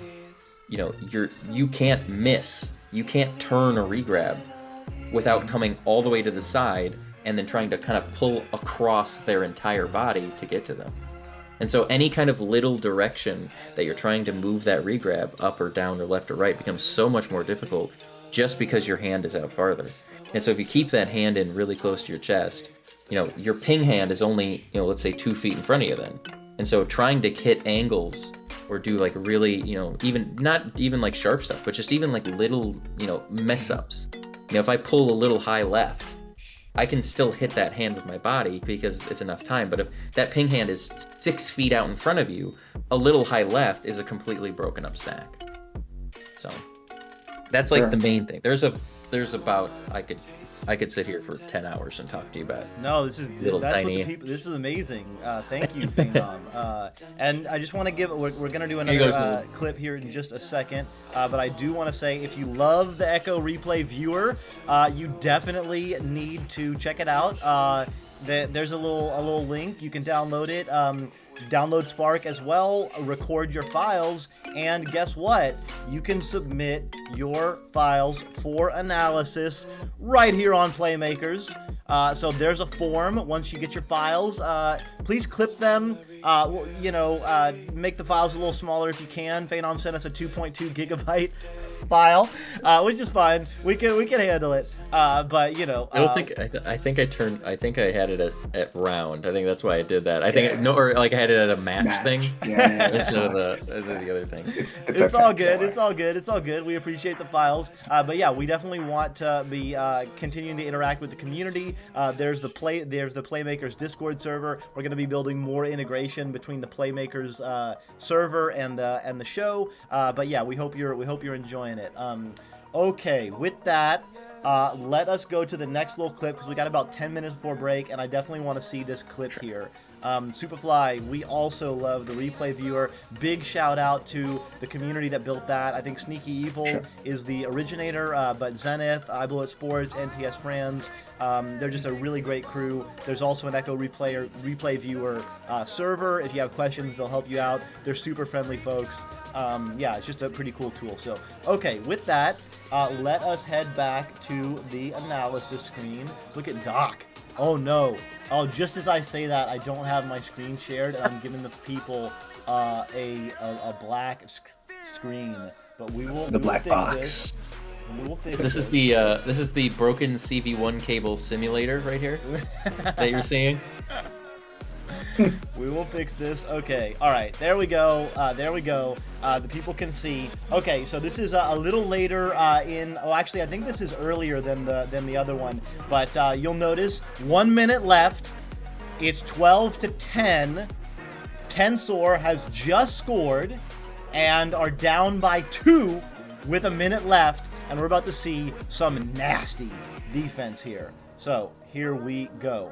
you can't miss. You can't turn a regrab without coming all the way to the side and then trying to kind of pull across their entire body to get to them. And so any kind of little direction that you're trying to move that regrab up or down or left or right becomes so much more difficult just because your hand is out farther. And so if you keep that hand in really close to your chest, your ping hand is only, let's say 2 feet in front of you then. And so trying to hit angles or do like really, even not even like sharp stuff, but just even like little, mess ups. If I pull a little high left, I can still hit that hand with my body because it's enough time. But if that ping hand is 6 feet out in front of you, a little high left is a completely broken up stack. So that's like the main thing. There's about, I could sit here for 10 hours and talk to you about. No, this is amazing. Thank you, PHAEN0M. And I just want to give. We're gonna do another clip here in just a second. But I do want to say, if you love the Echo Replay viewer, you definitely need to check it out. There's a little link. You can download it. Download Spark as well, record your files, and guess what? You can submit your files for analysis right here on Playmakers. So there's a form. Once you get your files, please clip them. Make the files a little smaller if you can. PHAEN0M sent us a 2.2 gigabyte file, which is fine. We can handle it. But I don't think I think I had it at round. I think that's why I did that. I think or like I had it at a match thing. Instead of the other thing. It's okay. All good. It's all good. It's all good. We appreciate the files. But yeah, we definitely want to be continuing to interact with the community. There's the Playmakers Discord server. We're going to be building more integration between the Playmakers server and the show. But yeah, we hope you're enjoying it. Okay, with that, let us go to the next little clip because we got about 10 minutes before break, and I definitely want to see this clip here. Superfly, we also love the replay viewer. Big shout out to the community that built that. I think Sneaky Evil is the originator, but Zenith, I Blow It Sports, NTS Friends, they're just a really great crew. There's also an Echo replay viewer server. If you have questions, they'll help you out. They're super friendly folks. Yeah, it's just a pretty cool tool. So, okay, with that, let us head back to the analysis screen. Look at Doc. Oh no. Oh, just as I say that, I don't have my screen shared, and I'm giving the people a black screen. But we will. The black box. This is the broken CV1 cable simulator right here that you're seeing. We will fix this. Okay. All right. There we go. There we go. The people can see. Okay. So this is a little later in. Oh, actually, I think this is earlier than the other one. But you'll notice 1 minute left. It's 12-10. Tensor has just scored and are down by 2 with a minute left, and we're about to see some nasty defense here. So here we go.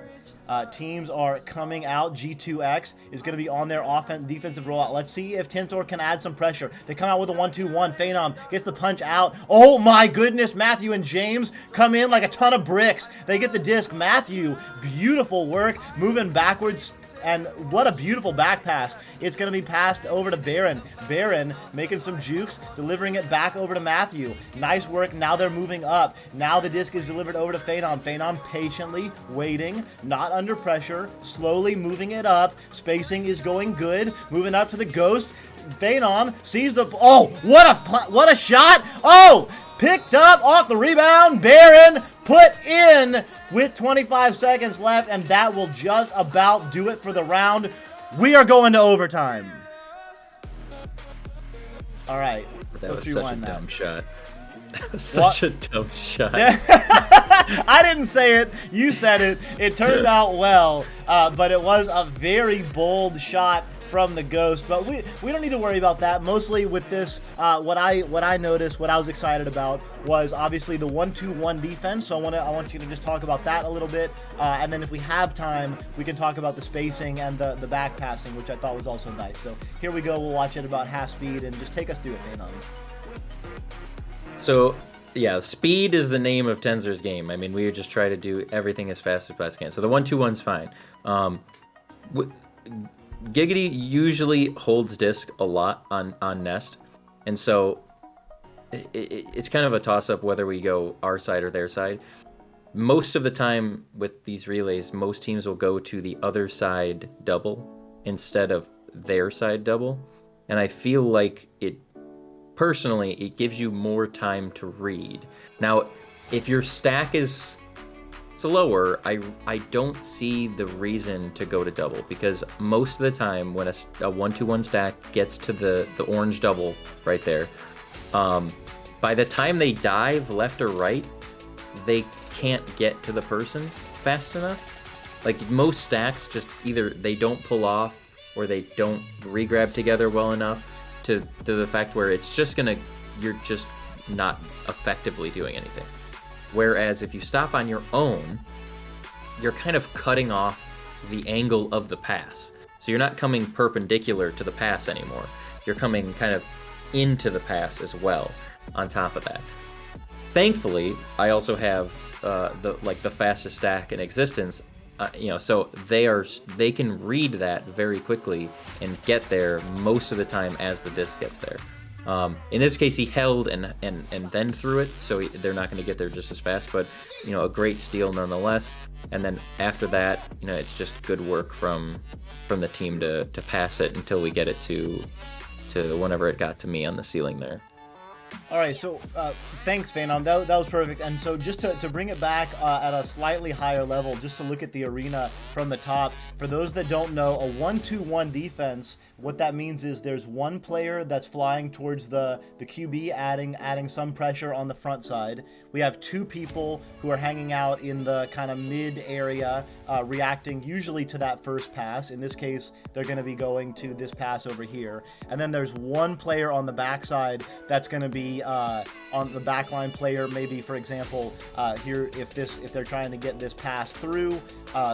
Teams are coming out. G2X is going to be on their defensive rollout. Let's see if Tensor can add some pressure. They come out with a 1-2-1. PHAEN0M gets the punch out. Oh my goodness. Matthew and James come in like a ton of bricks. They get the disc. Matthew, beautiful work. Moving backwards. And what a beautiful back pass. It's going to be passed over to Baron. Baron making some jukes, delivering it back over to Matthew. Nice work. Now they're moving up. Now the disc is delivered over to PHAEN0M. PHAEN0M patiently waiting, not under pressure, slowly moving it up. Spacing is going good. Moving up to the Ghost. PHAEN0M sees the... Oh, what a shot. Oh, picked up off the rebound. Baron put in with 25 seconds left, and that will just about do it for the round. We are going to overtime. All right. That let's was such a rewind that. dumb shot. That was such a dumb shot. I didn't say it. You said it. It turned out well, but it was a very bold shot from the Ghost. But we don't need to worry about that. Mostly with this, what I noticed, what I was excited about was obviously the 1-2-1 defense. So I want you to just talk about that a little bit, and then if we have time, we can talk about the spacing and the back passing, which I thought was also nice. So here we go. We'll watch it about half speed and just take us through it, PHAEN0M. So, yeah, speed is the name of Tenzer's game. I mean, we just try to do everything as fast as possible can. So the 1-2-1's fine. Giggity usually holds disc a lot on Nest, and so it's kind of a toss-up whether we go our side or their side. Most of the time with these relays, most teams will go to the other side double instead of their side double, and I feel like personally, it gives you more time to read. Now, if your stack is slower, I don't see the reason to go to double, because most of the time when a 1-2-1 stack gets to the orange double right there, by the time they dive left or right, they can't get to the person fast enough. Like, most stacks just either they don't pull off or they don't regrab together well enough to the fact where it's just you're just not effectively doing anything. Whereas if you stop on your own, you're kind of cutting off the angle of the pass. So you're not coming perpendicular to the pass anymore. You're coming kind of into the pass as well on top of that. Thankfully, I also have the fastest stack in existence. So they can read that very quickly and get there most of the time as the disc gets there. In this case, he held and then threw it, so they're not going to get there just as fast. But a great steal nonetheless. And then after that, it's just good work from the team to pass it until we get it to whenever it got to me on the ceiling there. All right, so thanks, PHAEN0M. That was perfect. And so just to bring it back at a slightly higher level, just to look at the arena from the top, for those that don't know, a 1-2-1 defense, what that means is there's one player that's flying towards the QB, adding some pressure on the front side. We have two people who are hanging out in the kind of mid area, reacting usually to that first pass. In this case, they're going to be going to this pass over here. And then there's one player on the backside that's going to be on the backline player. Maybe, for example, here, if they're trying to get this pass through,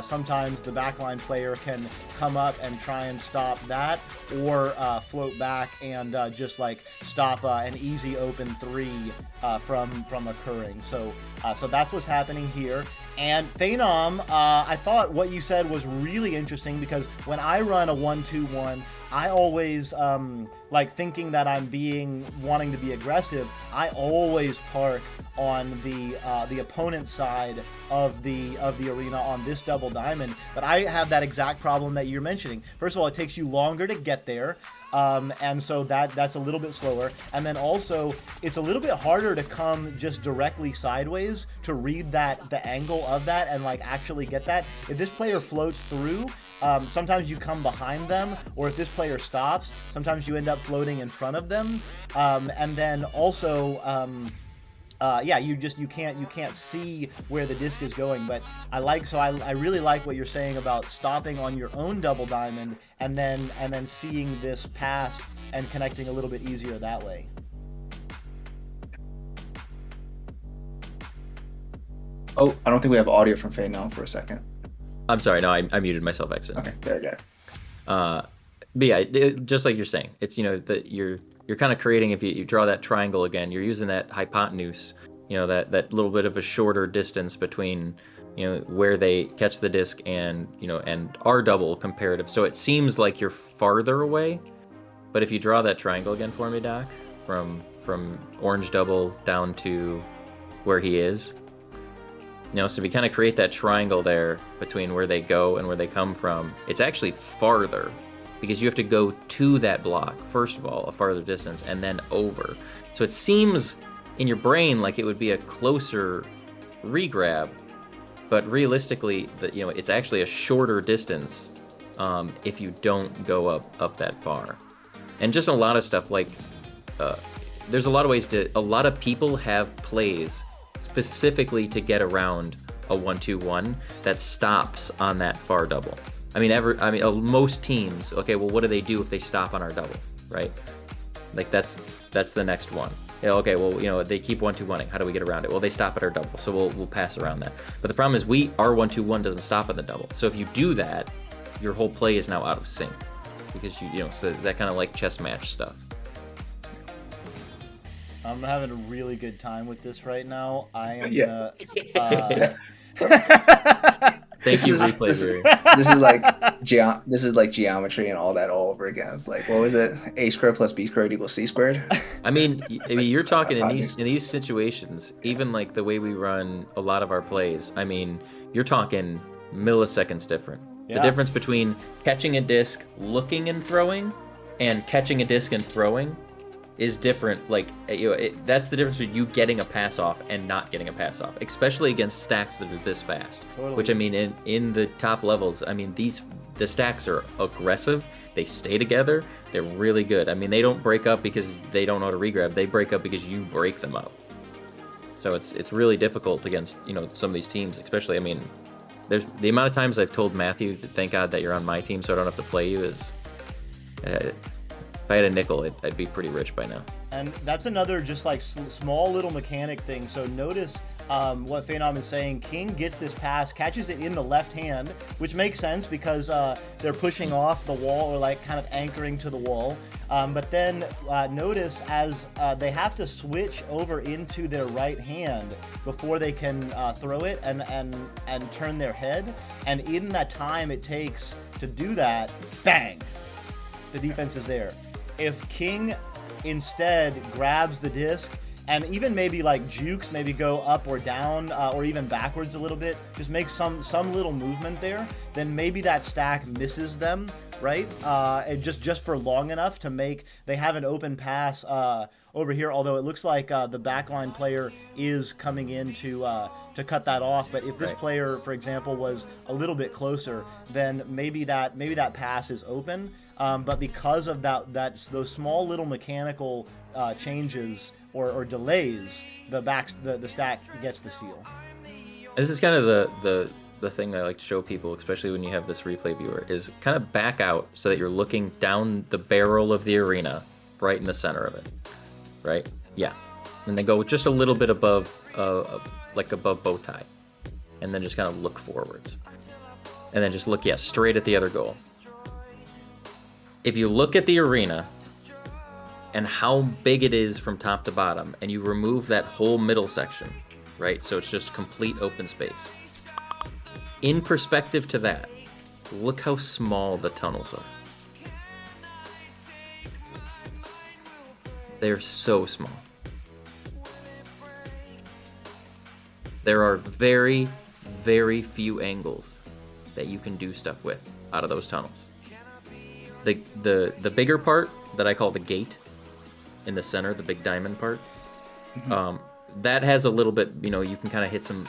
sometimes the backline player can come up and try and stop that, or float back and just like stop an easy open three from occurring. So that's what's happening here. And PHAEN0M, I thought what you said was really interesting, because when I run a 1-2-1, I always like thinking that I'm wanting to be aggressive. I always park on the opponent's side of the arena on this double diamond. But I have that exact problem that you're mentioning. First of all, it takes you longer to get there. And so that's a little bit slower. And then also, it's a little bit harder to come just directly sideways to read the angle of that and like actually get that. If this player floats through, sometimes you come behind them, or if this player stops, sometimes you end up floating in front of them. And then also, you can't see where the disc is going. But I really like what you're saying about stopping on your own double diamond and then seeing this pass and connecting a little bit easier that way. Oh, I don't think we have audio from PHAEN0M for a second. I'm sorry, no, I muted myself accidentally. Okay, there we go. But yeah, just like you're saying, it's that you're kind of creating, if you draw that triangle again, you're using that hypotenuse, you know, that little bit of a shorter distance between, you know, where they catch the disc and, you know, and our double comparative. So it seems like you're farther away, but if you draw that triangle again for me, Doc, from orange double down to where he is, you know, so if you kind of create that triangle there between where they go and where they come from, it's actually farther because you have to go to that block, first of all, a farther distance, and then over. So it seems in your brain like it would be a closer regrab, but realistically, you know, it's actually a shorter distance if you don't go up that far. And just a lot of stuff like, there's a lot of ways a lot of people have plays specifically to get around a 1-2-1 that stops on that far double. I mean, most teams, okay, well, what do they do if they stop on our double, right? Like that's the next one. Yeah, okay, well, you know, they keep 1-2-1ing. How do we get around it? Well, they stop at our double, so we'll pass around that. But the problem is our 1-2-1 doesn't stop at the double. So if you do that, your whole play is now out of sync because you know, so that kind of like chess match stuff. I'm having a really good time with this right now. I am Thank you, replay viewer. This is like geometry and all that all over again. It's like, what was it? A squared plus b squared equals c squared. I mean, you're talking in these situations, even like the way we run a lot of our plays. I mean, you're talking milliseconds different. Yeah. The difference between catching a disc, looking and throwing, and catching a disc and throwing is different. Like, you know, that's the difference between you getting a pass off and not getting a pass off, especially against stacks that are this fast. Totally. Which, I mean, in the top levels, I mean, the stacks are aggressive. They stay together. They're really good. I mean, they don't break up because they don't know how to regrab. They break up because you break them up. So it's really difficult against, you know, some of these teams, especially. I mean, there's the amount of times I've told Matthew, thank God that you're on my team so I don't have to play you, is if I had a nickel, I'd be pretty rich by now. And that's another just like small little mechanic thing. So notice what PHAEN0M is saying. King gets this pass, catches it in the left hand, which makes sense because they're pushing off the wall or like kind of anchoring to the wall. But then notice as they have to switch over into their right hand before they can throw it and turn their head. And in that time it takes to do that, bang, the defense is there. If King instead grabs the disc and even maybe like jukes, maybe go up or down or even backwards a little bit, just make some little movement there, then maybe that stack misses them, right? And just for long enough to make they have an open pass over here. Although it looks like the backline player is coming in to cut that off. But if this player, for example, was a little bit closer, then maybe that pass is open. But because of those small little mechanical changes or delays, the stack gets the steal. This is kind of the thing I like to show people, especially when you have this replay viewer, is kind of back out so that you're looking down the barrel of the arena, right in the center of it, right? Yeah, and then go just a little bit above, like above bow tie, and then just kind of look forwards, and then just look, straight at the other goal. If you look at the arena and how big it is from top to bottom, and you remove that whole middle section, right? So it's just complete open space. In perspective to that, look how small the tunnels are. They're so small. There are very, very few angles that you can do stuff with out of those tunnels. The bigger part that I call the gate in the center, the big diamond part, that has a little bit, you know, you can kind of hit some,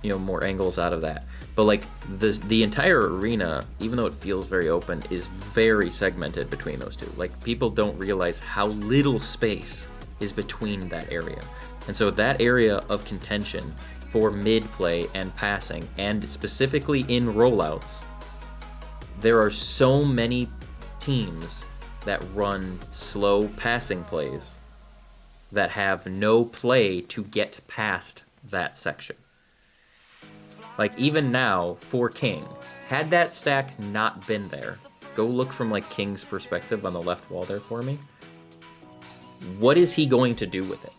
you know, more angles out of that. But like the entire arena, even though it feels very open, is very segmented between those two. Like, people don't realize how little space is between that area. And so that area of contention for mid play and passing, and specifically in rollouts, there are so many teams that run slow passing plays that have no play to get past that section. Like, even now, for King, had that stack not been there, go look from like King's perspective on the left wall there for me. What is he going to do with it?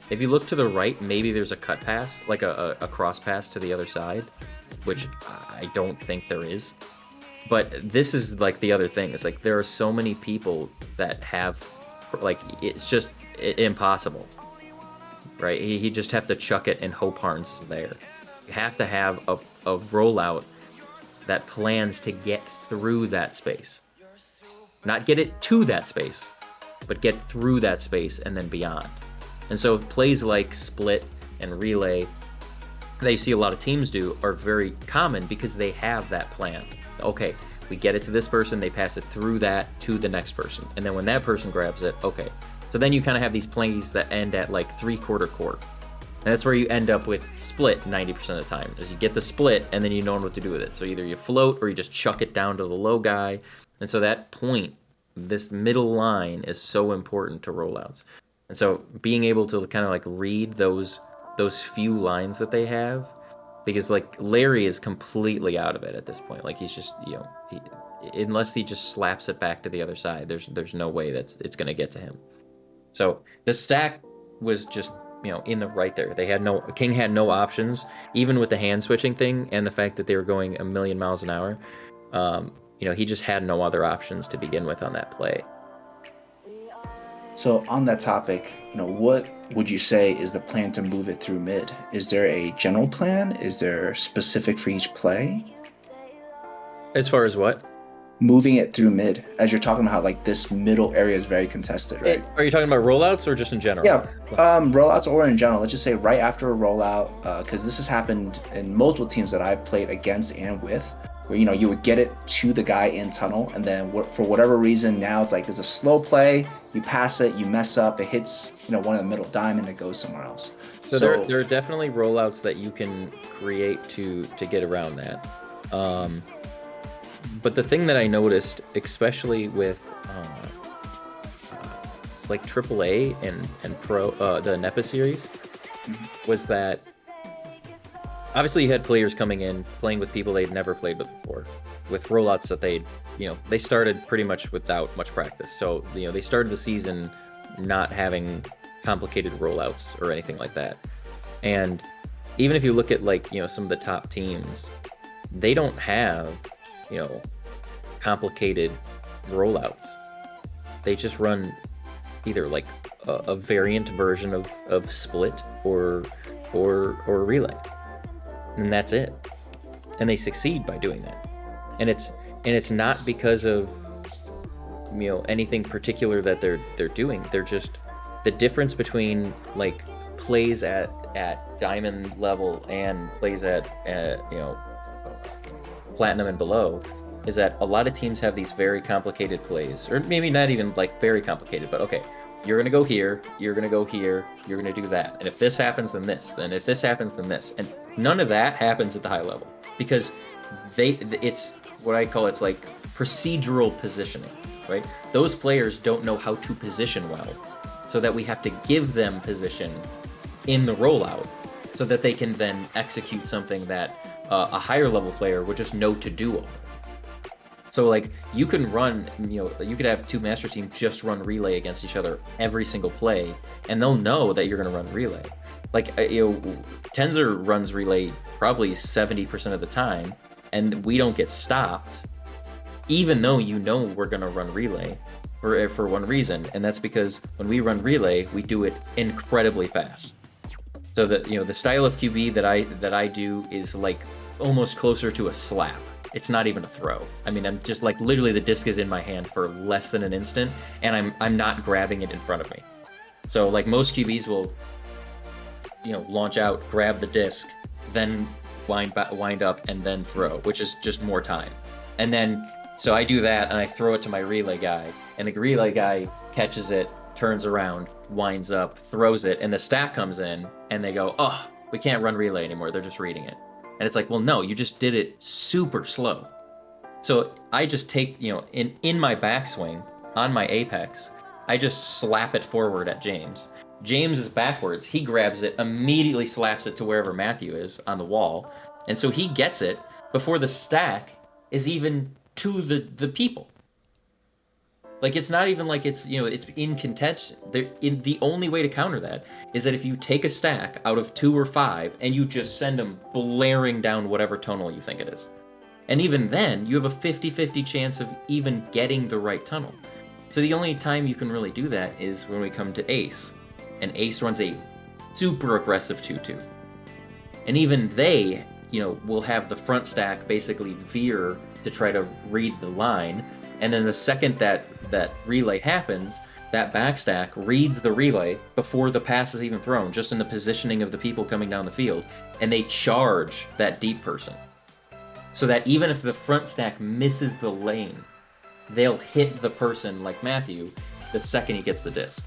If you look to the right, maybe there's a cut pass, like a cross pass to the other side, which I don't think there is. But this is like the other thing. It's like there are so many people that have, like, it's just impossible, right? He just have to chuck it and hope Harns is there. You have to have a rollout that plans to get through that space. Not get it to that space, but get through that space and then beyond. And so plays like split and relay that you see a lot of teams do are very common because they have that plan. Okay, we get it to this person, they pass it through that to the next person. And then when that person grabs it, okay. So then you kind of have these plays that end at like 3/4 court. And that's where you end up with split 90% of the time, is you get the split and then you know what to do with it. So either you float or you just chuck it down to the low guy. And so that point, this middle line is so important to rollouts. And so being able to kind of like read those few lines that they have, because like Larry is completely out of it at this point. Like he's just, you know, unless he just slaps it back to the other side, there's no way it's going to get to him. So the stack was just, you know, in the right there. King had no options, even with the hand switching thing and the fact that they were going a million miles an hour. You know, he just had no other options to begin with on that play. So on that topic, you know, what would you say is the plan to move it through mid? Is there a general plan? Is there specific for each play? As far as what? Moving it through mid, as you're talking about how like this middle area is very contested, right? Are you talking about rollouts or just in general? Yeah, rollouts or in general. Let's just say right after a rollout, because this has happened in multiple teams that I've played against and with, where, you know, you would get it to the guy in tunnel, and then for whatever reason now it's like there's a slow play, you pass it, you mess up, it hits, you know, one of the middle diamond, it goes somewhere else. So there are definitely rollouts that you can create to get around that. But the thing that I noticed, especially with like AAA and Pro, the NEPA series, was that obviously you had players coming in playing with people they'd never played with before, with rollouts that they started pretty much without much practice. So, you know, they started the season not having complicated rollouts or anything like that. And even if you look at, like, you know, some of the top teams, they don't have, you know, complicated rollouts. They just run either like a variant version of split or relay, and that's it. And they succeed by doing that. And it's not because of, you know, anything particular that they're doing. They're just the difference between like plays at diamond level and plays at you know, platinum and below, is that a lot of teams have these very complicated plays, or maybe not even like very complicated, but okay, you're gonna go here, you're gonna go here, you're gonna do that, and if this happens, then this, then if this happens, then this, and none of that happens at the high level because it's what I call, it's like procedural positioning, right? Those players don't know how to position well, so that we have to give them position in the rollout so that they can then execute something that a higher level player would just know to do. So like you can run, you know, you could have two master teams just run relay against each other every single play, and they'll know that you're going to run relay. Like, you know, Tensor runs relay probably 70% of the time, and we don't get stopped, even though you know we're going to run relay for one reason, and that's because when we run relay, we do it incredibly fast. So that, you know, the style of QB that I do is like almost closer to a slap. It's not even a throw. I mean, I'm just like literally the disc is in my hand for less than an instant, and I'm not grabbing it in front of me. So like most QBs will, you know, launch out, grab the disc, then wind up, and then throw, which is just more time. And then so I do that, and I throw it to my relay guy, and the relay guy catches it, turns around, winds up, throws it, and the stack comes in, and they go, oh, we can't run relay anymore. They're just reading it. And it's like, well, no, you just did it super slow. So I just take, you know, in my backswing, on my apex, I just slap it forward at James. James is backwards. He grabs it, immediately slaps it to wherever Matthew is on the wall. And so he gets it before the stack is even to the people. Like, it's not even like it's, it's in contention. The only way to counter that is that if you take a stack out of 2 or 5 and you just send them blaring down whatever tonal you think it is. And even then, you have a 50-50 chance of even getting the right tunnel. So the only time you can really do that is when we come to Ace. And Ace runs a super aggressive 2-2. And even they, will have the front stack basically veer to try to read the line. And then the second that relay happens, that back stack reads the relay before the pass is even thrown, just in the positioning of the people coming down the field. And they charge that deep person. So that even if the front stack misses the lane, they'll hit the person like Matthew the second he gets the disc.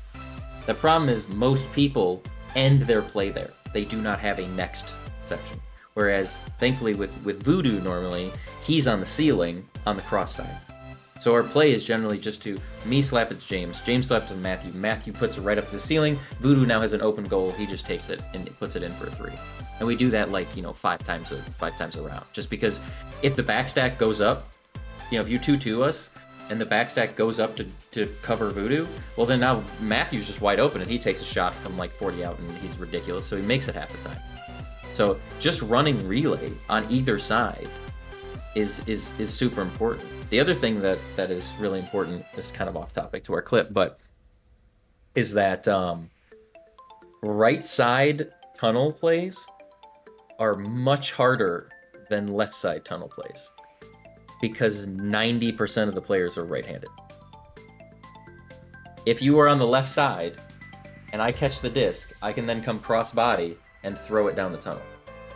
The problem is most people end their play there. They do not have a next section. Whereas, thankfully, with Voodoo normally, he's on the ceiling on the cross side. So our play is generally just to me slap it to James, James slaps it to Matthew, Matthew puts it right up to the ceiling, Voodoo now has an open goal, he just takes it and puts it in for a 3. And we do that like, 5 times a round. Just because if the backstack goes up, if you 2-2 us, and the backstack goes up to cover Voodoo, well then now Matthew's just wide open and he takes a shot from like 40 out and he's ridiculous, so he makes it half the time. So just running relay on either side is super important. The other thing that is really important, is kind of off topic to our clip, but is that right side tunnel plays are much harder than left side tunnel plays because 90% of the players are right-handed. If you are on the left side and I catch the disc, I can then come cross body and throw it down the tunnel.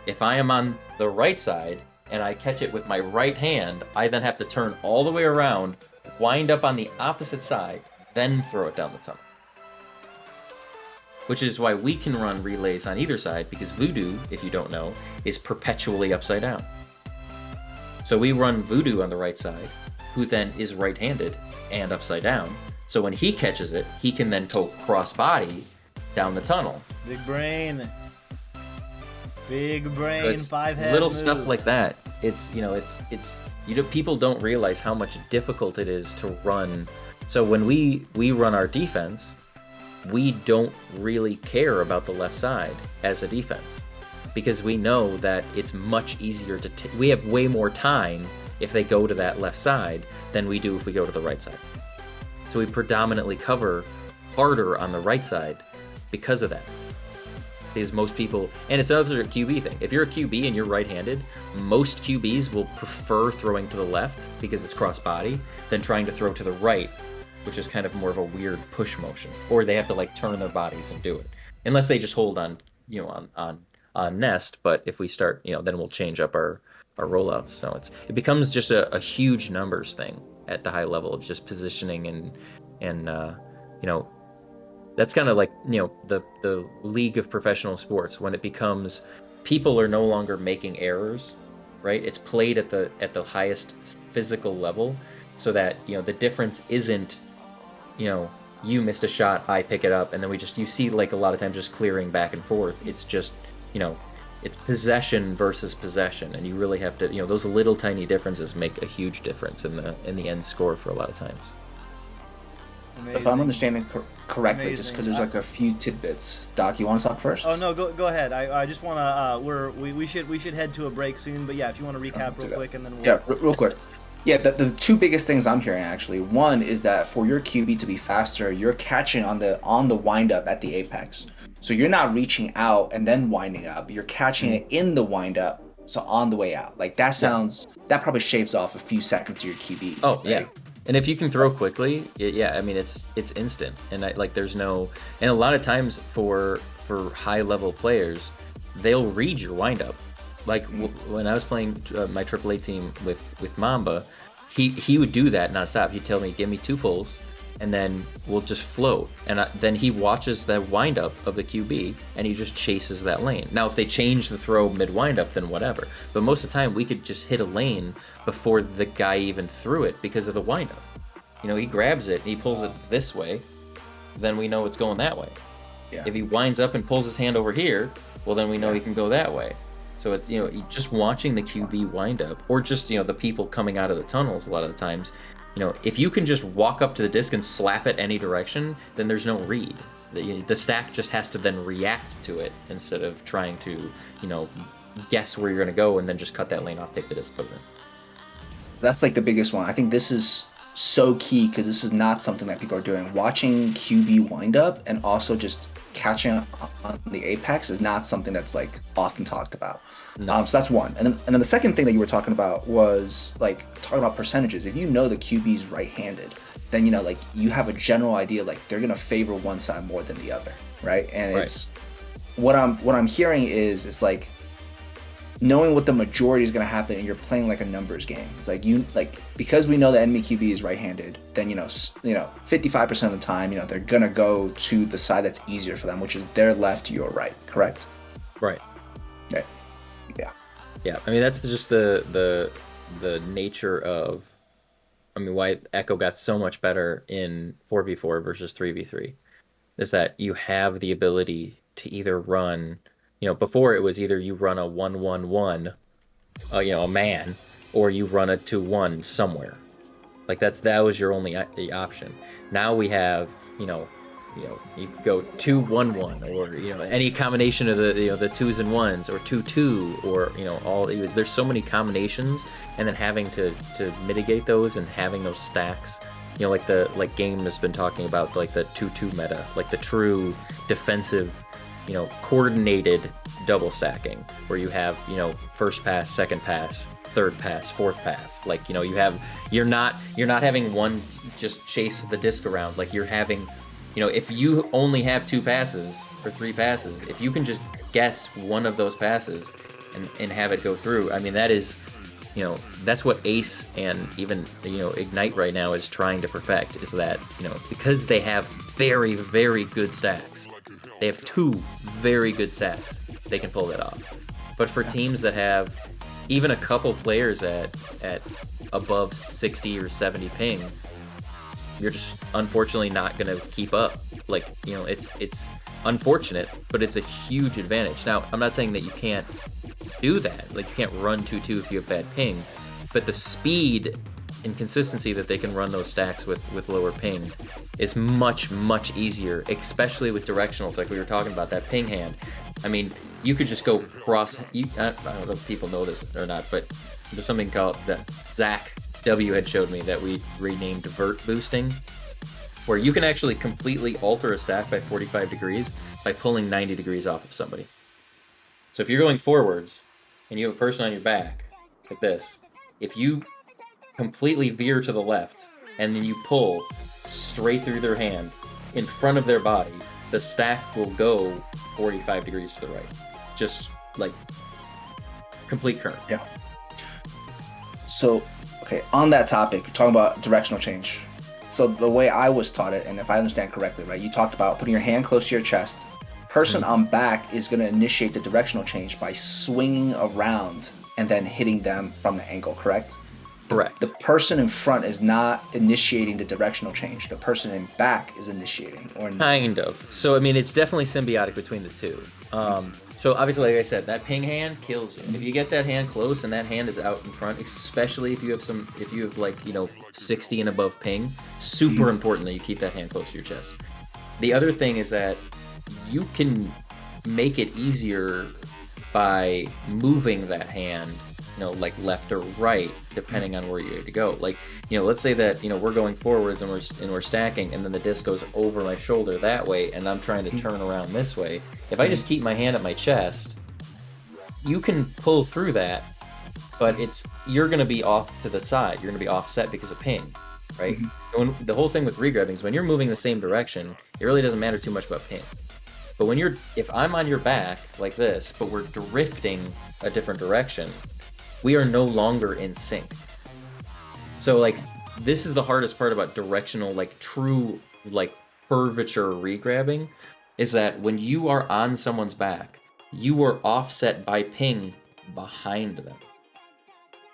If I am on the right side and I catch it with my right hand, I then have to turn all the way around, wind up on the opposite side, then throw it down the tunnel. Which is why we can run relays on either side, because Voodoo, if you don't know, is perpetually upside down. So we run Voodoo on the right side, who then is right-handed and upside down. So when he catches it, he can then go cross-body down the tunnel. Big brain. Big brain, So it's 5-head little move. stuff like that. It's people don't realize how much difficult it is to run. So when we run our defense, we don't really care about the left side as a defense, because we know that it's much easier to we have way more time if they go to that left side than we do if we go to the right side. So we predominantly cover harder on the right side because of that. Because most people, and it's another QB thing. If you're a QB and you're right-handed, most QBs will prefer throwing to the left because it's cross-body than trying to throw to the right, which is kind of more of a weird push motion. Or they have to like turn their bodies and do it. Unless they just hold on, on nest. But if we start, then we'll change up our rollouts. So it becomes just a huge numbers thing at the high level of just positioning and that's kind of like, the league of professional sports, when it becomes people are no longer making errors, right? It's played at the highest physical level, so that, the difference isn't, you missed a shot, I pick it up, and then you see like a lot of times just clearing back and forth. It's just, it's possession versus possession, and you really have to, those little tiny differences make a huge difference in the end score for a lot of times. Amazing. If I'm understanding correctly, just Amazing. because there's like a few tidbits. Doc, you want to talk first? Oh no, go ahead. I just want to. We should head to a break soon. But yeah, if you want to recap real quick, and then we'll... Yeah, real quick. Yeah, the two biggest things I'm hearing actually. One is that for your QB to be faster, you're catching on the wind up at the apex. So you're not reaching out and then winding up. You're catching it in the wind up, so on the way out. Like that probably shaves off a few seconds to your QB. Oh, right? yeah. And if you can throw quickly, it's instant. And there's no, and a lot of times for high level players, they'll read your windup. Like when I was playing my AAA team with Mamba, he would do that nonstop. He'd tell me, give me 2 pulls, and then we'll just float. And then he watches the windup of the QB, and he just chases that lane. Now, if they change the throw mid-windup, then whatever. But most of the time, we could just hit a lane before the guy even threw it because of the windup. He grabs it, and he pulls it this way, then we know it's going that way. Yeah. If he winds up and pulls his hand over here, well, then we know he can go that way. So it's, just watching the QB wind up, or just, the people coming out of the tunnels a lot of the times, if you can just walk up to the disc and slap it any direction, then there's no read. The stack just has to then react to it instead of trying to, guess where you're going to go and then just cut that lane off, take the disc, put it in. That's like the biggest one. I think this is so key because this is not something that people are doing. Watching QB wind up and also just catching on the apex is not something that's like often talked about. No. So that's one. And then the second thing that you were talking about was like talking about percentages. If you know the QB's right-handed, then like you have a general idea like they're gonna favor one side more than the other, right? And Right. it's what I'm hearing is it's like knowing what the majority is going to happen and you're playing like a numbers game. It's like because we know the enemy QB is right-handed, then 55% of the time, they're going to go to the side that's easier for them, which is their left, your right, correct? Right. Okay. Yeah. Yeah. I mean, that's just the nature of, why Echo got so much better in 4v4 versus 3v3 is that you have the ability to either run, before it was either you run a 1-1-1, a man, or you run a 2-1 somewhere. Like that was your only option. Now we have, you could go 2-1-1 or any combination of the twos and ones or 2-2 or all. There's so many combinations, and then having to mitigate those and having those stacks. Like Game has been talking about, like the 2-2 meta, like the true defensive, coordinated double stacking, where you have first pass, second pass, third pass, fourth pass. Like you're not having one just chase the disc around. Like you're having, if you only have 2 passes or 3 passes, if you can just guess one of those passes and have it go through, that is. That's what Ace and even Ignite right now is trying to perfect, is that because they have very, very good stacks, they have 2 very good stacks, they can pull that off. But for teams that have even a couple players at above 60 or 70 ping, you're just unfortunately not going to keep up. Like it's unfortunate, but it's a huge advantage. Now, I'm not saying that you can't do that. Like you can't run 2-2 if you have bad ping, but the speed and consistency that they can run those stacks with lower ping is much, much easier, especially with directionals like we were talking about, that ping hand. You could just go cross. I don't know if people know this or not, but there's something called that Zach W had showed me that we renamed vert boosting, where you can actually completely alter a stack by 45 degrees by pulling 90 degrees off of somebody. So if you're going forwards and you have a person on your back like this, if you completely veer to the left and then you pull straight through their hand in front of their body, the stack will go 45 degrees to the right. Just like complete current. Yeah. So, okay, on that topic, you're talking about directional change. So the way I was taught it, and if I understand correctly, right, you talked about putting your hand close to your chest. Person on back is going to initiate the directional change by swinging around and then hitting them from the angle, correct? Correct. The person in front is not initiating the directional change. The person in back is initiating. Kind of. So, it's definitely symbiotic between the two. So obviously, like I said, that ping hand kills you. If you get that hand close and that hand is out in front, especially if you have like 60 and above ping, super important that you keep that hand close to your chest. The other thing is that you can make it easier by moving that hand, like left or right, depending on where you're to go. Like, let's say that, we're going forwards and we're stacking, and then the disc goes over my shoulder that way, and I'm trying to turn around this way. If I just keep my hand at my chest, you can pull through that, but you're going to be off to the side. You're going to be offset because of ping, right? The whole thing with regrabbing is when you're moving the same direction, it really doesn't matter too much about ping. But if I'm on your back like this, but we're drifting a different direction, we are no longer in sync. So like, this is the hardest part about directional, like true, like curvature regrabbing, is that when you are on someone's back, you are offset by ping behind them.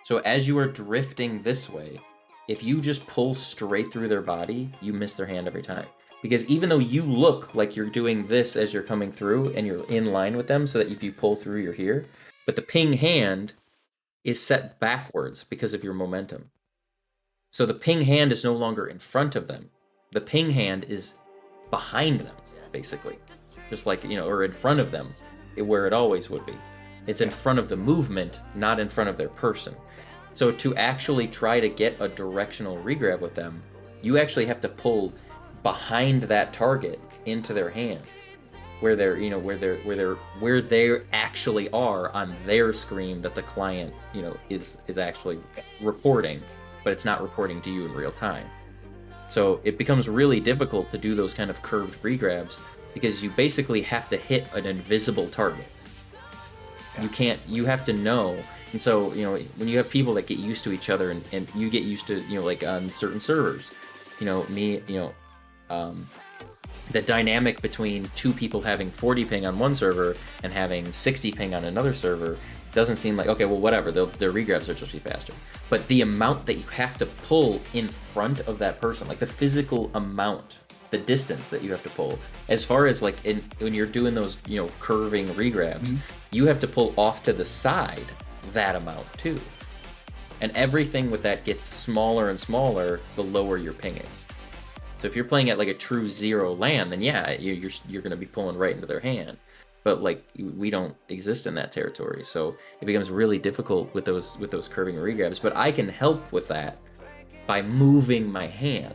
So as you are drifting this way, if you just pull straight through their body, you miss their hand every time. Because even though you look like you're doing this as you're coming through and you're in line with them so that if you pull through, you're here, but the ping hand is set backwards because of your momentum. So the ping hand is no longer in front of them. The ping hand is behind them, basically. Just like, or in front of them, where it always would be. It's in front of the movement, not in front of their person. So to actually try to get a directional regrab with them, you actually have to pull behind that target into their hand, where they're, where they actually are on their screen that the client, is actually reporting, but it's not reporting to you in real time. So it becomes really difficult to do those kind of curved regrabs because you basically have to hit an invisible target. You have to know. And so, when you have people that get used to each other and you get used to, like on certain servers, the dynamic between two people having 40 ping on one server and having 60 ping on another server doesn't seem like, okay, well, whatever, their regrabs are just be faster. But the amount that you have to pull in front of that person, like the physical amount, the distance that you have to pull, as far as like when you're doing those, curving regrabs, you have to pull off to the side that amount too. And everything with that gets smaller and smaller the lower your ping is. So if you're playing at like a true 0 land, then yeah, you're going to be pulling right into their hand. But like we don't exist in that territory, so it becomes really difficult with those curving regrabs. But I can help with that by moving my hand.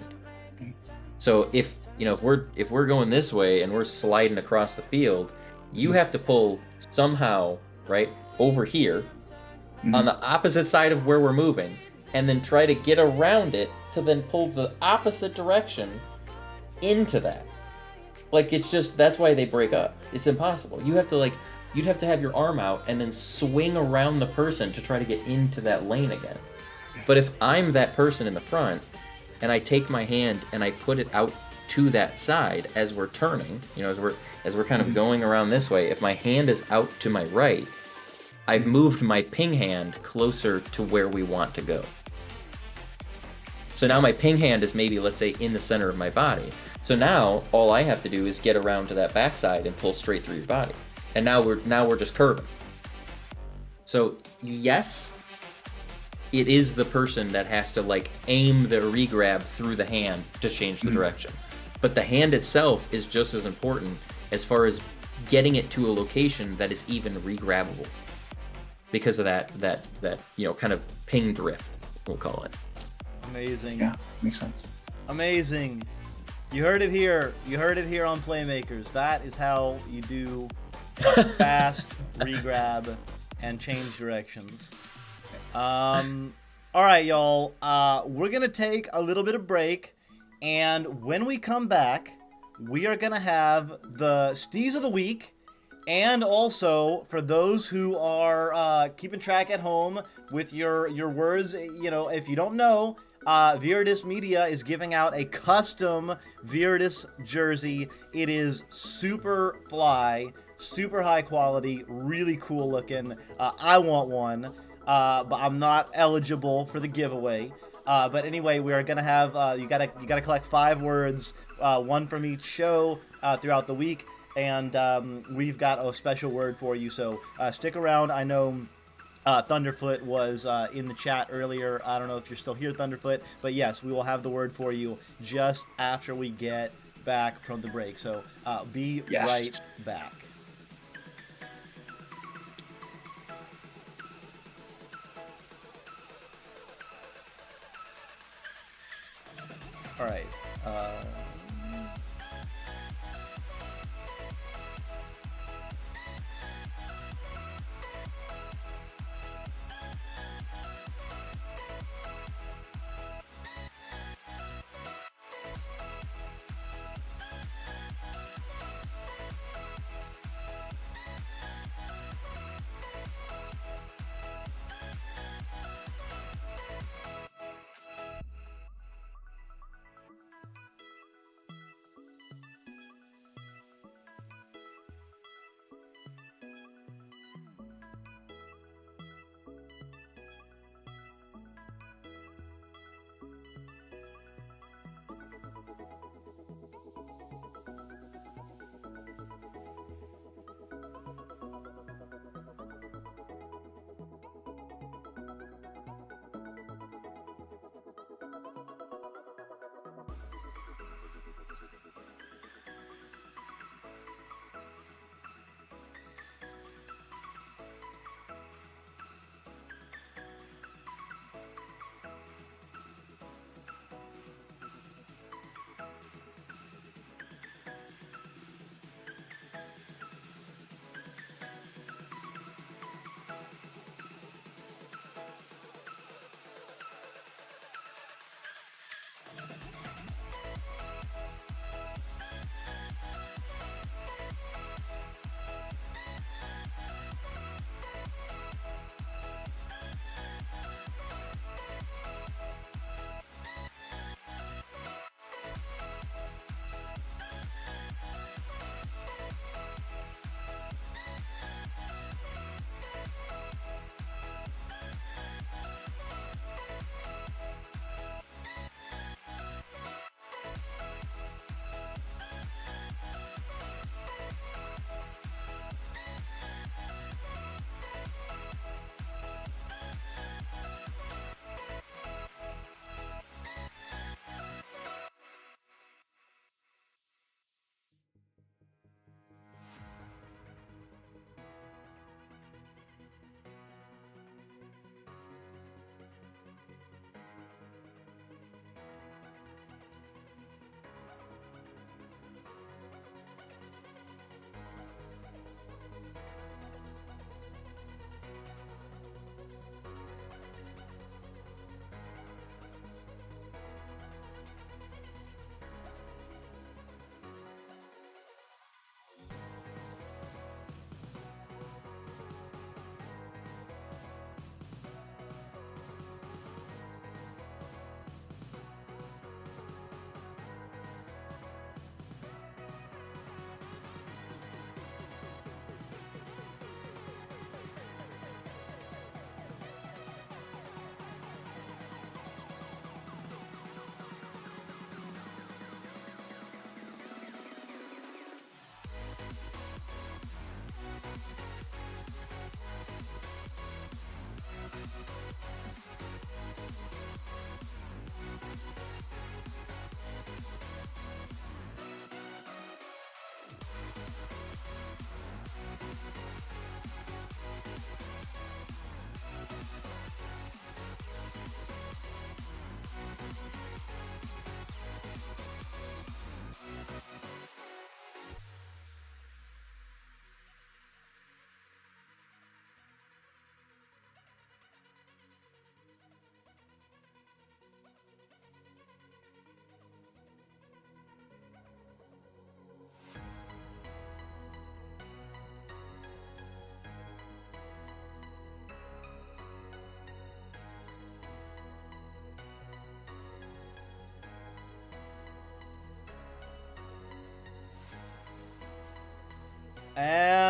So if we're going this way and we're sliding across the field, you have to pull somehow right over here on the opposite side of where we're moving, and then try to get around it to then pull the opposite direction into that. Like, it's just, that's why they break up. It's impossible. You'd have to have your arm out and then swing around the person to try to get into that lane again. But if I'm that person in the front and I take my hand and I put it out to that side as we're turning, as we're kind of going around this way, if my hand is out to my right, I've moved my ping hand closer to where we want to go. So now my ping hand is maybe, let's say, in the center of my body. So now all I have to do is get around to that backside and pull straight through your body. And now we're just curving. So yes, it is the person that has to like aim the regrab through the hand to change the direction. But the hand itself is just as important as far as getting it to a location that is even regrabbable. Because of that kind of ping drift, we'll call it. Amazing. Yeah, makes sense. Amazing. You heard it here. You heard it here on Playmakers. That is how you do a fast regrab and change directions. All right, y'all. We're gonna take a little bit of break, and when we come back, we are gonna have the Steez of the Week. And also, for those who are keeping track at home with your words, if you don't know, Viridis Media is giving out a custom Viridis jersey. It is super fly, super high quality, really cool looking. I want one, but I'm not eligible for the giveaway. But anyway, we are gonna have you gotta collect 5 words, one from each show throughout the week. And we've got a special word for you, so stick around. I know Thunderfoot was in the chat earlier. I don't know if you're still here, Thunderfoot, but yes, we will have the word for you just after we get back from the break. So be right back. All right.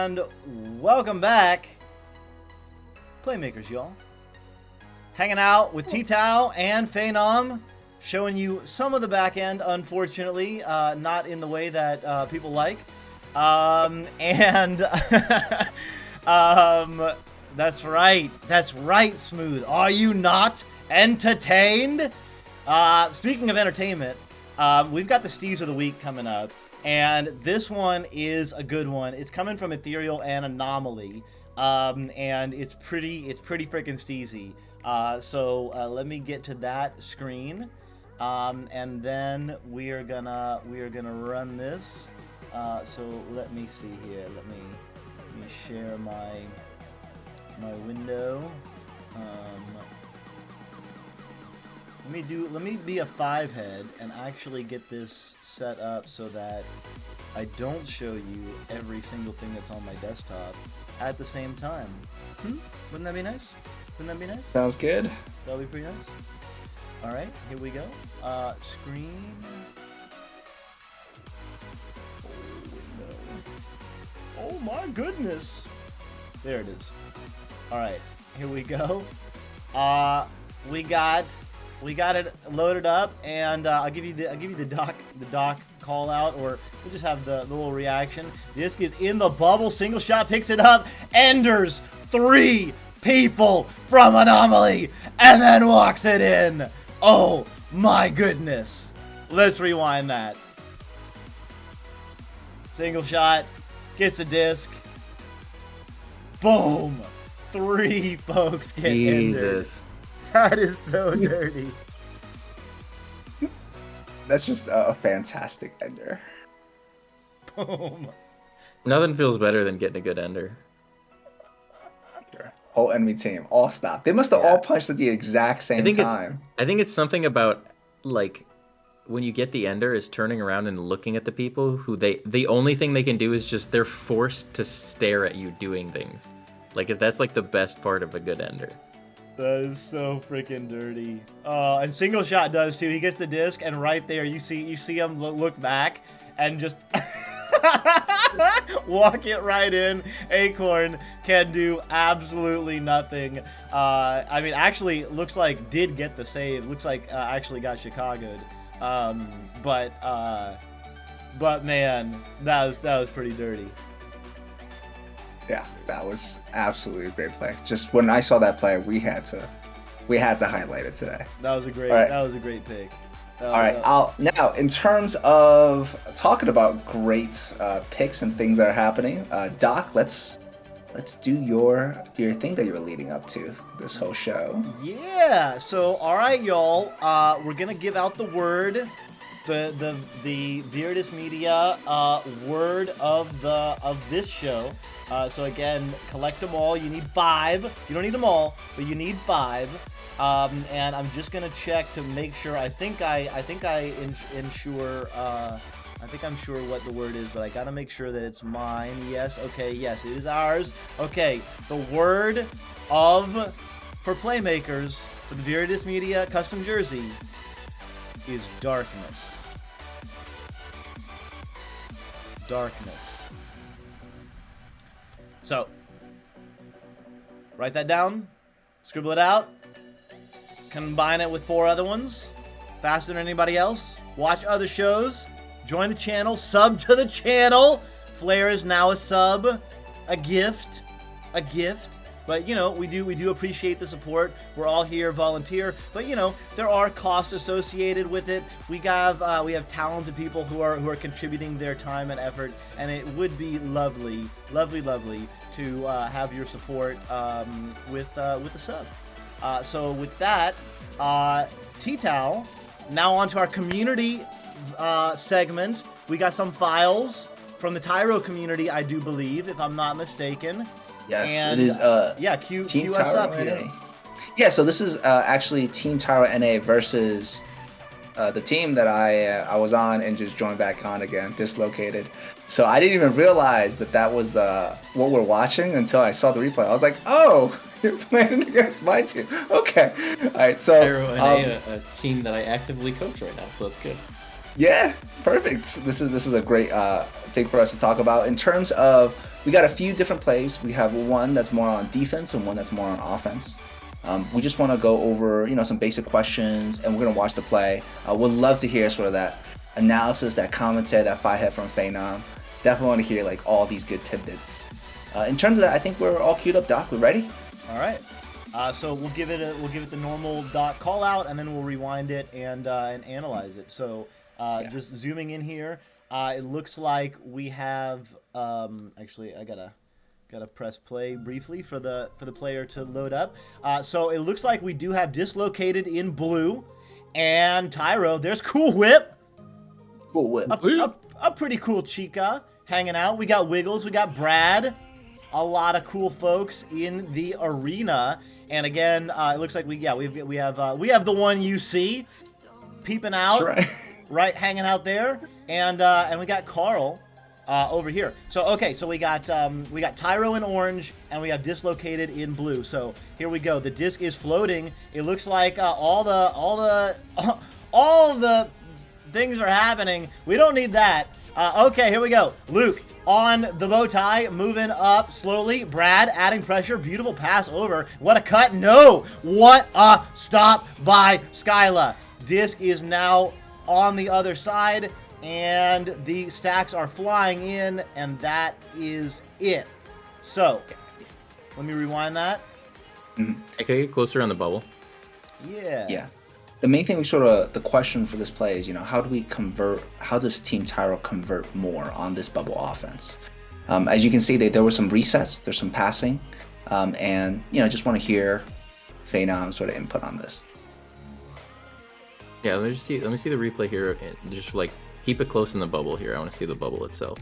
And welcome back, Playmakers, y'all. Hanging out with TTao and PHAEN0M, showing you some of the back end, unfortunately, not in the way that people like. That's right, Smooth. Are you not entertained? Speaking of entertainment, we've got the Steez of the Week coming up, and this one is a good one. It's coming from Ethereal and Anomaly, and it's pretty freaking steezy. So let me get to that screen, and then we are gonna run this. So let me see here. Let me share my window. Let me be a 5-head and actually get this set up so that I don't show you every single thing that's on my desktop at the same time. Wouldn't that be nice? Wouldn't that be nice? Sounds good. That'll be pretty nice. All right, here we go. Screen. Oh my goodness. There it is. All right, here we go. We got it loaded up, and I'll give you the doc call out, or we'll just have the little reaction. Disc is in the bubble. Single shot picks it up. Enders 3 people from Anomaly, and then walks it in. Oh my goodness. Let's rewind that. Single shot, gets the disc. Boom. 3 folks get Jesus. entered. That is so dirty. That's just a fantastic ender. Boom. Nothing feels better than getting a good ender. Whole enemy team all stopped. They must have all punched at the exact same time. I think it's something about, like, when you get the ender is turning around and looking at the people who the only thing they can do is just they're forced to stare at you doing things. Like, that's like the best part of a good ender. That is so freaking dirty. And single shot does too. He gets the disc, and right there you see him look back and just walk it right in. Acorn can do absolutely nothing. I mean, actually, looks like did get the save. Looks like actually got Chicago'd. But man, that was pretty dirty. Yeah, that was absolutely a great play. Just when I saw that play, we had to highlight it today. That was a great pick. All right. Now, in terms of talking about great picks and things that are happening, Doc, let's do your thing that you were leading up to this whole show. Yeah. So, all right, y'all. We're gonna give out the word, the Viridis Media word of this show. So again, collect them all. You need 5. You don't need them all, but you need 5. And I'm just gonna check to make sure. I think I'm sure what the word is, but I gotta make sure that it's mine. Yes. Okay. Yes, it is ours. Okay. The word for Playmakers for the Viridis Media custom jersey is darkness. Darkness. So, write that down, scribble it out, combine it with 4 other ones, faster than anybody else, watch other shows, join the channel, sub to the channel. Flair is now a sub, a gift. But, you know, we do appreciate the support. We're all here, volunteer. But, you know, there are costs associated with it. We have talented people who are contributing their time and effort, and it would be lovely to have your support with a sub. So with that, TTao. Now on to our community segment. We got some files from the Tyro community, I do believe, if I'm not mistaken. Yes, And, it is. Cue us Tyro up NA. here. Yeah, so this is actually Team Tyro NA versus the team that I was on and just joined back on again, dislocated. So I didn't even realize that was what we're watching until I saw the replay. I was like, oh, you're playing against my team. Okay. All right, so Tyro NA, a team that I actively coach right now, so that's good. Yeah, perfect. This is a great thing for us to talk about in terms of we got a few different plays. We have one that's more on defense and one that's more on offense. We just want to go over, some basic questions, and we're going to watch the play. We'd love to hear sort of that analysis, that commentary, that five head from PHAEN0M. Definitely want to hear like all these good tidbits. In terms of that, I think we're all queued up, Doc. We're ready? All right. So we'll give it the normal Doc call out, and then we'll rewind it and analyze it. So just zooming in here, it looks like we have actually I gotta press play briefly for the player to load up. So it looks like we do have dislocated in blue, and TTao. There's Cool Whip. Cool Whip. A pretty cool chica hanging out. We got Wiggles. We got Brad. A lot of cool folks in the arena. And again, it looks like we have the one you see peeping out, right, hanging out there, and we got Carl over here. So okay, so we got TTao in orange, and we have dislocated in blue. So here we go. The disc is floating. It looks like all the things are happening. We don't need that. Okay, here we go. Luke on the bow tie, moving up slowly. Brad adding pressure. Beautiful pass over. What a cut. No. What a stop by Skyla. Disc is now on the other side, and the stacks are flying in, and that is it. So, let me rewind that. Can I get closer on the bubble? Yeah. Yeah. The main thing the question for this play is, how does Team TTao convert more on this bubble offense? As you can see, there were some resets, there's some passing, and, just want to hear PHAEN0M sort of input on this. Yeah, let me see the replay here, and just like keep it close in the bubble here. I want to see the bubble itself.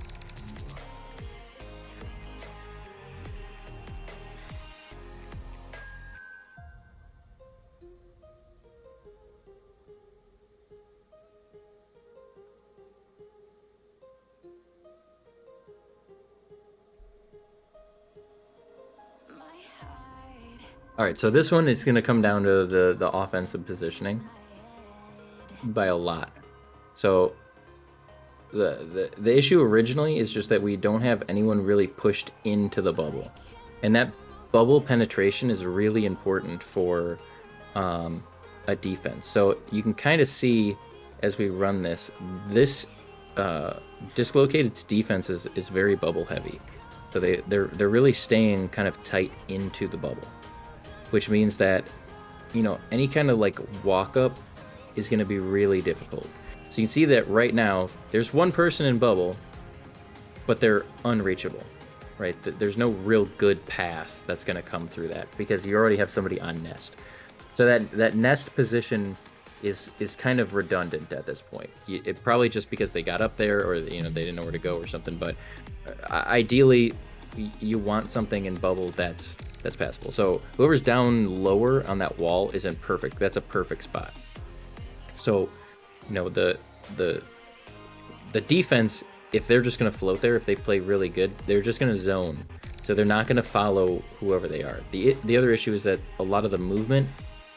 All right, so this one is going to come down to the offensive positioning by a lot. So the issue originally is just that we don't have anyone really pushed into the bubble, and that bubble penetration is really important for a defense. So you can kind of see as we run this Dislocated's defense is very bubble heavy, so they're really staying kind of tight into the bubble, which means that any kind of like walk up is going to be really difficult. So you can see that right now there's one person in bubble, but they're unreachable, right? There's no real good pass that's going to come through that because you already have somebody on nest. So that nest position is kind of redundant at this point. It probably just because they got up there, or they didn't know where to go or something. But ideally, you want something in bubble that's passable. So whoever's down lower on that wall isn't perfect. That's a perfect spot. So the defense, if they're just going to float there, if they play really good, they're just going to zone. So they're not going to follow whoever they are. The other issue is that a lot of the movement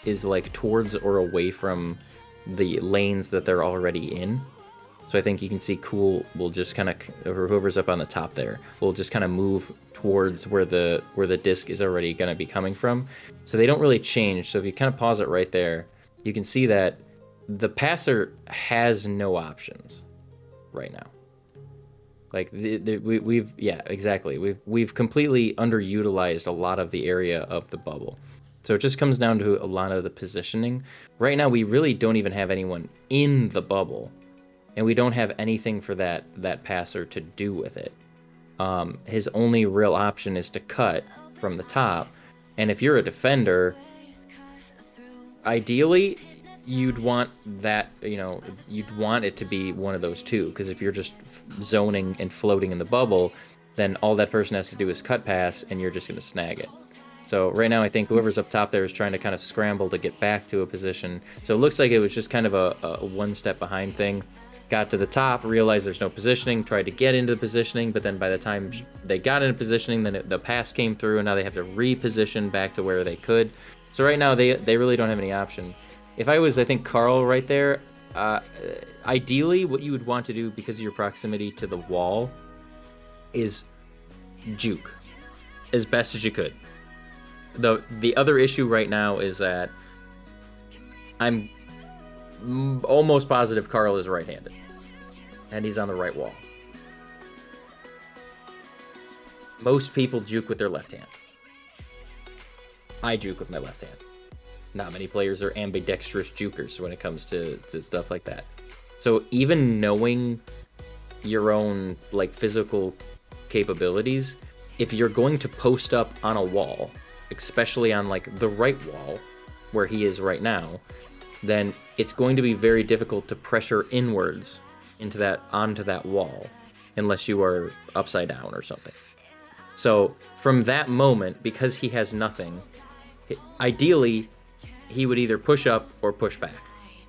is like towards or away from the lanes that they're already in. So I think you can see Cool will just kind of, or whoever's up on the top there, will just kind of move towards where the disc is already going to be coming from. So they don't really change. So if you kind of pause it right there, you can see that the passer has no options right now. Like we've completely underutilized a lot of the area of the bubble. So it just comes down to a lot of the positioning. Right now, we really don't even have anyone in the bubble, and we don't have anything for that passer to do with it. His only real option is to cut from the top, and if you're a defender, ideally, you'd want that, you'd want it to be one of those two, because if you're just zoning and floating in the bubble, then all that person has to do is cut pass, and you're just going to snag it. So right now, I think whoever's up top there is trying to kind of scramble to get back to a position. So it looks like it was just kind of a one step behind thing. Got to the top, realized there's no positioning, tried to get into the positioning, but then by the time they got into positioning, then the pass came through, and now they have to reposition back to where they could. So right now, they really don't have any option. If I think, Carl right there, ideally what you would want to do, because of your proximity to the wall, is juke as best as you could. The other issue right now is that I'm almost positive Carl is right-handed, and he's on the right wall. Most people juke with their left hand. I juke with my left hand. Not many players are ambidextrous jukers when it comes to stuff like that. So even knowing your own like physical capabilities, if you're going to post up on a wall, especially on like the right wall where he is right now, then it's going to be very difficult to pressure inwards onto that wall unless you are upside down or something. So from that moment, because he has nothing, ideally he would either push up or push back.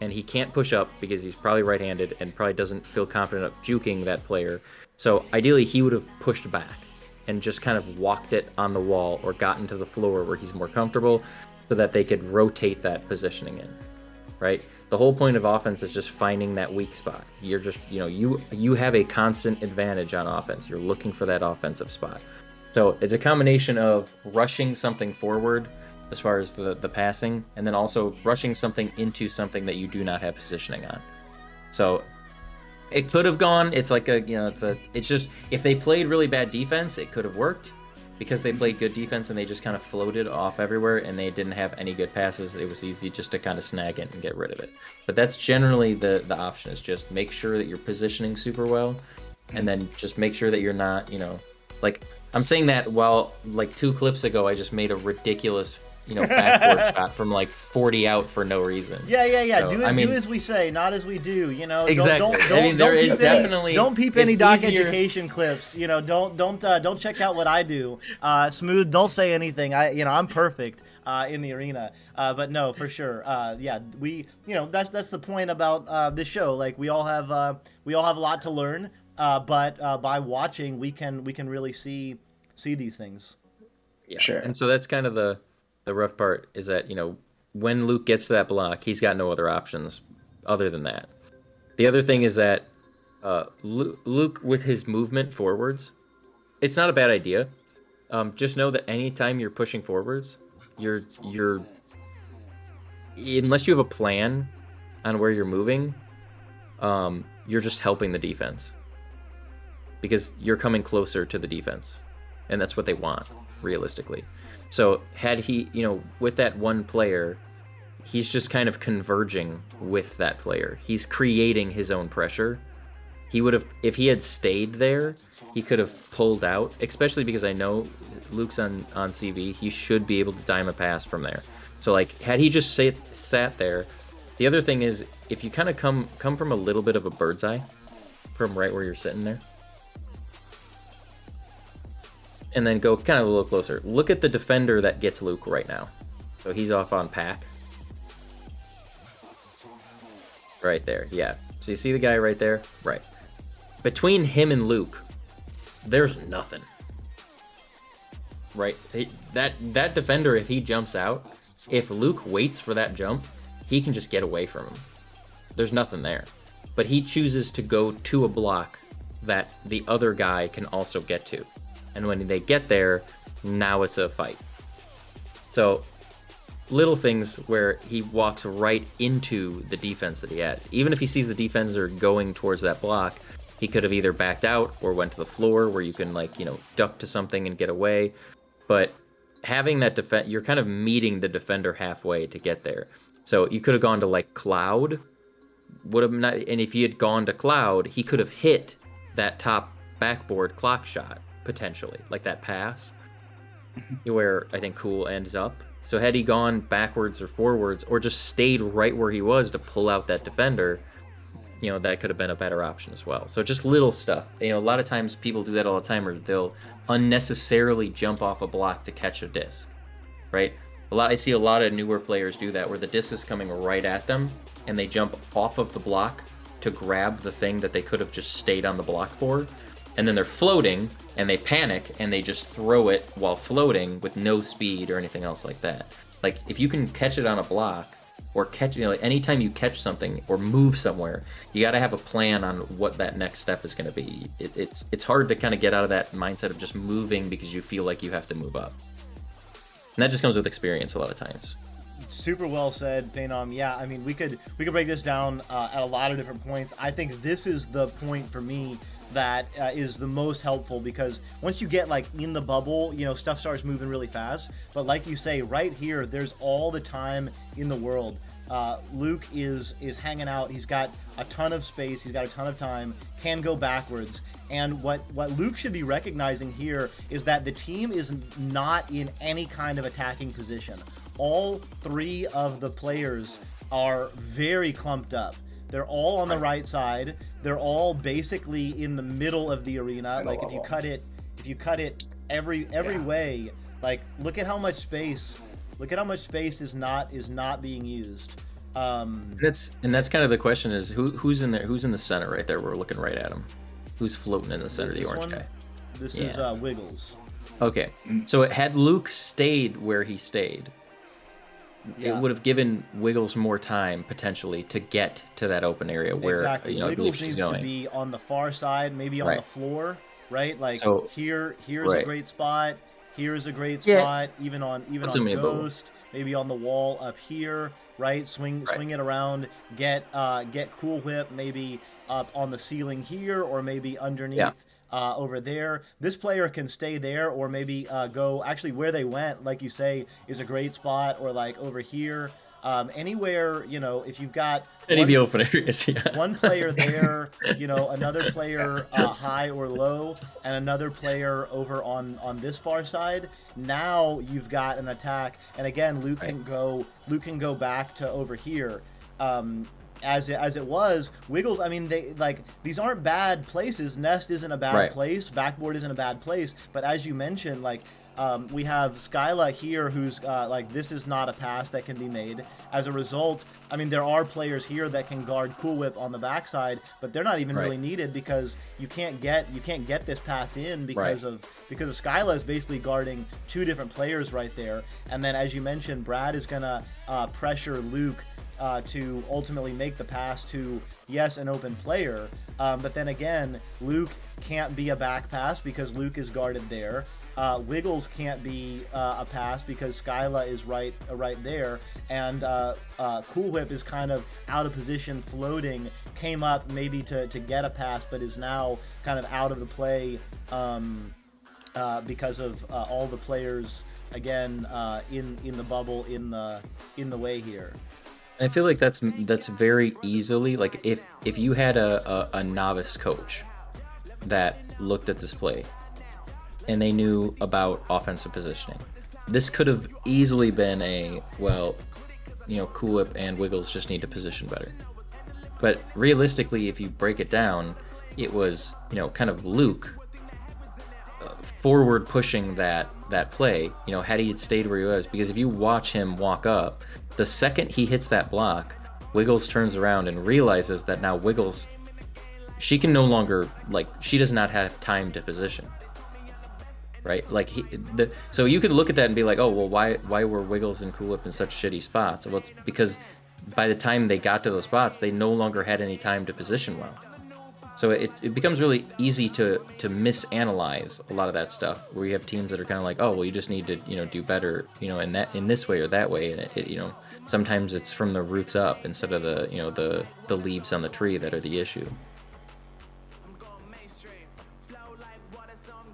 And he can't push up because he's probably right-handed and probably doesn't feel confident of juking that player. So ideally he would have pushed back and just kind of walked it on the wall or gotten to the floor where he's more comfortable so that they could rotate that positioning in, right? The whole point of offense is just finding that weak spot. You're just, you have a constant advantage on offense. You're looking for that offensive spot. So it's a combination of rushing something forward as far as the passing, and then also rushing something into something that you do not have positioning on. So it could have gone, it's like it's just, if they played really bad defense, it could have worked. Because they played good defense and they just kind of floated off everywhere and they didn't have any good passes, it was easy just to kind of snag it and get rid of it. But that's generally the option, is just make sure that you're positioning super well, and then just make sure that you're not, like, I'm saying that while, like, 2 clips ago, I just made a ridiculous, backboard shot from, like, 40 out for no reason. Yeah. So, do as we say, not as we do, Exactly. Don't peep any doc easier. Education clips, don't check out what I do. Smooth, don't say anything. I'm perfect in the arena. But no, for sure. That's the point about this show. Like, we all have a lot to learn. But by watching, we can really see these things. Yeah. Sure. And so that's kind of the rough part, is that, when Luke gets to that block, he's got no other options other than that. The other thing is that Luke, with his movement forwards, it's not a bad idea. Just know that anytime you're pushing forwards, you're unless you have a plan on where you're moving, you're just helping the defense. Because you're coming closer to the defense. And that's what they want, realistically. So had he, with that one player, he's just kind of converging with that player. He's creating his own pressure. He would have, if he had stayed there, he could have pulled out, especially because I know Luke's on CV. He should be able to dime a pass from there. So, like, had he just sat there, the other thing is, if you kind of come from a little bit of a bird's eye, from right where you're sitting there, and then go kind of a little closer. Look at the defender that gets Luke right now. So he's off on pack. Right there, yeah. So you see the guy right there? Right. Between him and Luke, there's nothing. Right? That defender, if he jumps out, if Luke waits for that jump, he can just get away from him. There's nothing there. But he chooses to go to a block that the other guy can also get to. And when they get there, now it's a fight. So, little things where he walks right into the defense that he has. Even if he sees the defender going towards that block, he could have either backed out or went to the floor where you can, like, duck to something and get away. But having that you're kind of meeting the defender halfway to get there. So you could have gone to, like, Cloud. And if he had gone to Cloud, he could have hit that top backboard clock shot. Potentially, like that pass where I think Cool ends up. So had he gone backwards or forwards, or just stayed right where he was to pull out that defender, that could have been a better option as well. So just little stuff. A lot of times people do that all the time, or they'll unnecessarily jump off a block to catch a disc, right? I see a lot of newer players do that, where the disc is coming right at them and they jump off of the block to grab the thing that they could have just stayed on the block for. And then they're floating, and they panic, and they just throw it while floating with no speed or anything else like that. Like, if you can catch it on a block, or catch, like anytime you catch something or move somewhere, you got to have a plan on what that next step is going to be. It's hard to kind of get out of that mindset of just moving because you feel like you have to move up, and that just comes with experience a lot of times. Super well said, PHAEN0M. Yeah, I mean, we could break this down at a lot of different points. I think this is the point for me that is the most helpful, because once you get like in the bubble, stuff starts moving really fast. But like you say, right here, there's all the time in the world. Luke is hanging out. He's got a ton of space. He's got a ton of time. Can go backwards. And what Luke should be recognizing here is that the team is not in any kind of attacking position. All three of the players are very clumped up. They're all on the right side. They're all basically in the middle of the arena. Like if you cut it every way, like look at how much space is not being used. That's kind of the question is who's in there? Who's in the center right there? We're looking right at him. Who's floating in the center of the orange guy? This is Wiggles. Okay, so had Luke stayed where he stayed, it would have given Wiggles more time potentially to get to that open area where exactly. I believe Wiggles she's needs going. to be on the far side, maybe on the floor, right? Like so, here's right. a great spot. Here's a great spot. Even on Ghost, maybe on the wall up here, right? Swing it around. Get Cool Whip maybe up on the ceiling here, or maybe underneath. Over there. This player can stay there, or maybe go actually where they went, like you say, is a great spot, or like over here. Anywhere, if you've got any of the open areas, one player there, another player high or low, and another player over on this far side. Now you've got an attack, and again, Luke can go back to over here. As it was, Wiggles, I mean, these aren't bad places. Nest isn't a bad place. Backboard isn't a bad place. But as you mentioned, we have Skyla here who's this is not a pass that can be made. As a result, I mean, there are players here that can guard Cool Whip on the backside, but they're not even really needed, because you can't get this pass in because of Skyla is basically guarding two different players right there. And then, as you mentioned, Brad is gonna pressure Luke to ultimately make the pass to, an open player. But then again, Luke can't be a back pass because Luke is guarded there. Wiggles can't be a pass because Skyla is right there. And Cool Whip is kind of out of position, floating, came up maybe to get a pass, but is now kind of out of the play because of all the players, again, in the bubble, in the way here. I feel like that's very easily, like if you had a novice coach that looked at this play and they knew about offensive positioning, this could have easily been Cool Whip and Wiggles just need to position better. But realistically, if you break it down, it was kind of Luke forward pushing that play. Had he stayed where he was, because if you watch him walk up, the second he hits that block, Wiggles turns around and realizes that now Wiggles, she can no longer, she does not have time to position, right? So you could look at that and be like, oh, well, why were Wiggles and Cool Whip in such shitty spots? Well, it's because by the time they got to those spots, they no longer had any time to position well. So it becomes really easy to misanalyze a lot of that stuff, where you have teams that are kind of like, oh, well, you just need to do better in this way or that way, and sometimes it's from the roots up instead of the leaves on the tree that are the issue.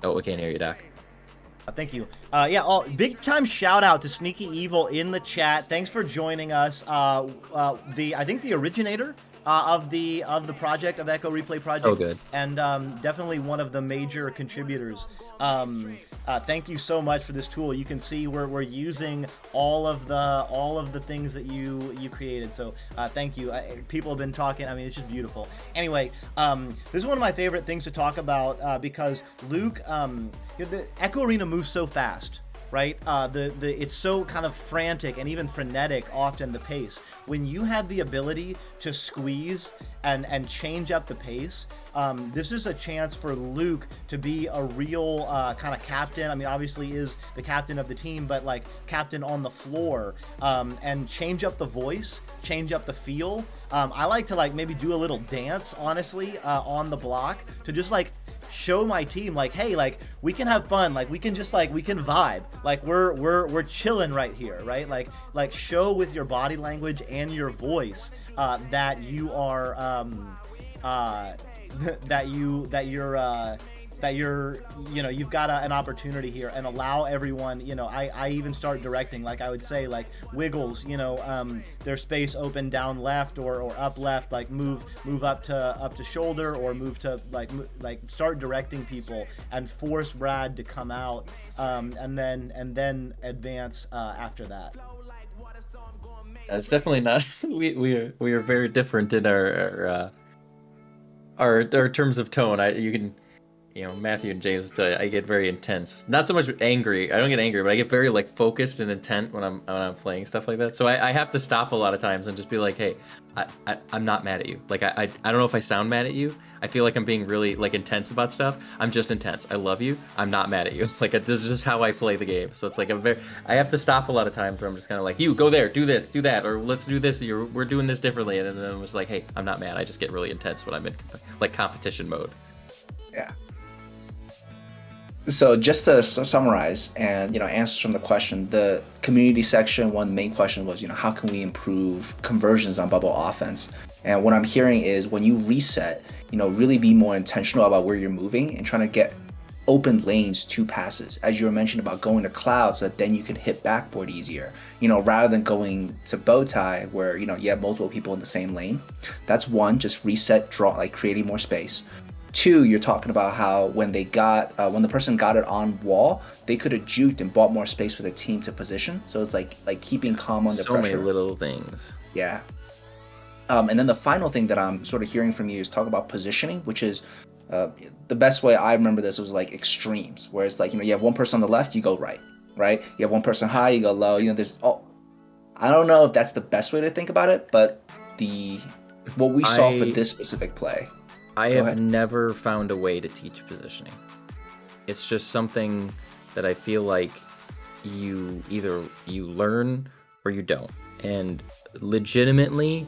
Oh, we can't hear you, Doc. Thank you. Big time shout out to Sneaky Evil in the chat. Thanks for joining us. I think the originator of the project, of Echo Replay Project. Oh, good. And definitely one of the major contributors. Thank you so much for this tool. You can see we're using all of the things that you created. So thank you. People have been talking. I mean, it's just beautiful. Anyway, this is one of my favorite things to talk about because Luke, the Echo Arena moves so fast. Right? It's so kind of frantic and even frenetic, often, the pace. When you have the ability to squeeze and change up the pace, this is a chance for Luke to be a real kind of captain. I mean, obviously is the captain of the team, but like captain on the floor, and change up the voice, change up the feel. I like to like maybe do a little dance, honestly, on the block to just like show my team like, hey, like we can have fun, like we can just like we can vibe, like we're chilling right here, right? Like show with your body language and your voice that you are that you're you know, you've got an opportunity here, and allow everyone, you know, I even start directing, like I would say like Wiggles, you know, their space open down left or up left, like move up to shoulder, or move to like start directing people and force Brad to come out, and then advance after that. It's definitely not. We are very different in our terms of tone. You can, you know, Matthew and James tell you, I get very intense. Not so much angry. I don't get angry, but I get very like focused and intent when I'm playing stuff like that. So I have to stop a lot of times and just be like, hey, I'm not mad at you. Like I don't know if I sound mad at you. I feel like I'm being really like intense about stuff. I'm just intense. I love you. I'm not mad at you. It's like this is just how I play the game. So it's like I have to stop a lot of times where I'm just kind of like, you go there, do this, do that, or let's do this. We're doing this differently, and then I'm just like, hey, I'm not mad. I just get really intense when I'm in like competition mode. Yeah. So just to summarize and, you know, answers from the question, the community section, one main question was, you know, how can we improve conversions on bubble offense? And what I'm hearing is when you reset, you know, really be more intentional about where you're moving and trying to get open lanes to passes, as you were mentioning about going to cloud so that then you can hit backboard easier, you know, rather than going to bow tie where, you know, you have multiple people in the same lane. That's one, just reset, draw, like creating more space. Two, you're talking about how when they got when the person got it on wall, they could have juked and bought more space for the team to position. So it's like keeping calm under pressure. So many little things. Yeah. And then the final thing that I'm sort of hearing from you is talk about positioning, which is the best way I remember this was like extremes, where it's like, you know, you have one person on the left, you go right, right? You have one person high, you go low. You know, there's I don't know if that's the best way to think about it, but what we saw for this specific play. I have never found a way to teach positioning. It's just something that I feel like you learn or you don't. And legitimately,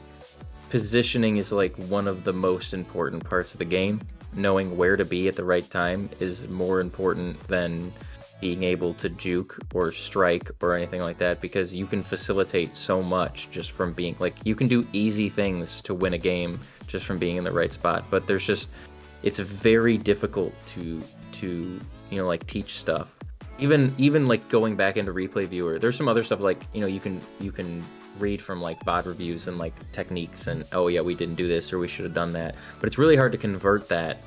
positioning is like one of the most important parts of the game. Knowing where to be at the right time is more important than being able to juke or strike or anything like that, because you can facilitate so much just from being like, you can do easy things to win a game just from being in the right spot. But there's just, it's very difficult to you know, like teach stuff. Even like going back into replay viewer, there's some other stuff like, you know, you can read from like VOD reviews and like techniques and, oh yeah, we didn't do this or we should have done that. But it's really hard to convert that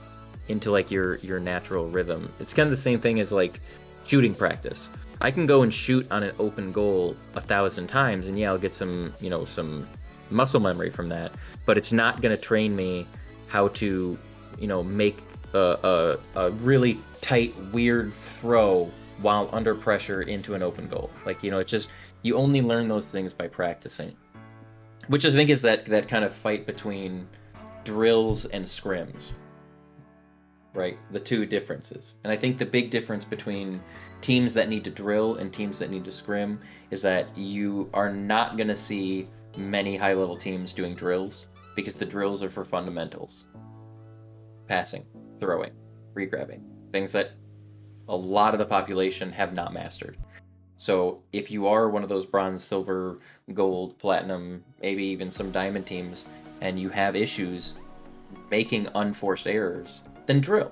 into like your natural rhythm. It's kind of the same thing as like shooting practice. I can go and shoot on an open goal 1,000 times and yeah, I'll get some, you know, some muscle memory from that, but it's not going to train me how to, you know, make a really tight, weird throw while under pressure into an open goal. Like, you know, it's just, you only learn those things by practicing, which I think is that kind of fight between drills and scrims, right? The two differences. And I think the big difference between teams that need to drill and teams that need to scrim is that you are not going to see many high-level teams doing drills, because the drills are for fundamentals. Passing, throwing, regrabbing, things that a lot of the population have not mastered. So if you are one of those bronze, silver, gold, platinum, maybe even some diamond teams, and you have issues making unforced errors, then drill.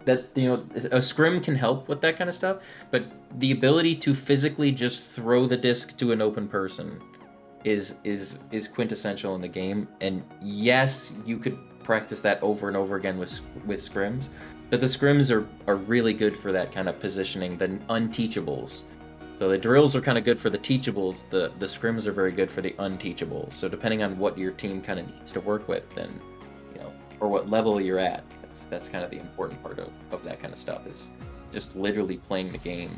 That, you know, a scrim can help with that kind of stuff, but the ability to physically just throw the disc to an open person is quintessential in the game. And yes, you could practice that over and over again with scrims, but the scrims are really good for that kind of positioning, the unteachables. So the drills are kind of good for the teachables, the scrims are very good for the unteachables. So depending on what your team kind of needs to work with, then, you know, or what level you're at, that's kind of the important part of that kind of stuff, is just literally playing the game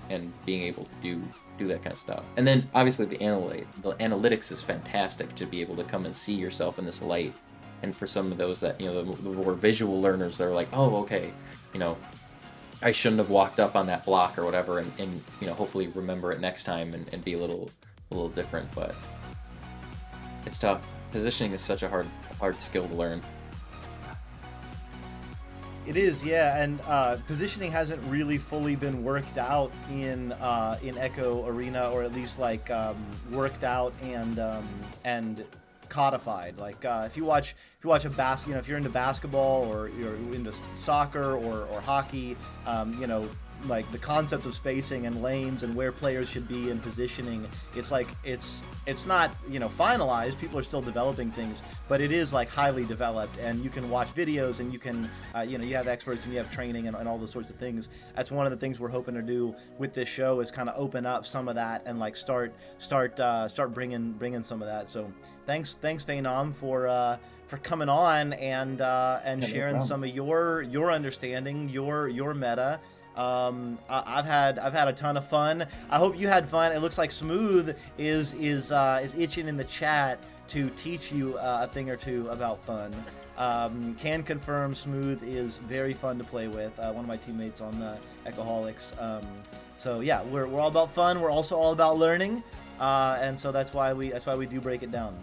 and being able to do that kind of stuff. And then obviously the analytics is fantastic to be able to come and see yourself in this light And for some of those that, the more visual learners, they're like, oh, okay, I shouldn't have walked up on that block or whatever, and hopefully remember it next time and be a little different. But it's tough. Positioning is such a hard skill to learn. It is, yeah, and positioning hasn't really fully been worked out in Echo Arena, or at least like worked out and codified. Like if you watch if you're into basketball or you're into soccer or hockey, like the concept of spacing and lanes and where players should be in positioning, it's like it's not finalized. People are still developing things, but it is like highly developed, and you can watch videos and you can you have experts and you have training and all those sorts of things. That's one of the things we're hoping to do with this show, is kind of open up some of that and like start bringing some of that. So thanks PHAEN0M for coming on and sharing some of your understanding, your meta. I've had a ton of fun. I hope you had fun. It looks like Smooth is itching in the chat to teach you a thing or two about fun. Can confirm Smooth is very fun to play with. One of my teammates on the Echoholics. So yeah, we're all about fun. We're also all about learning, and so that's why we do break it down.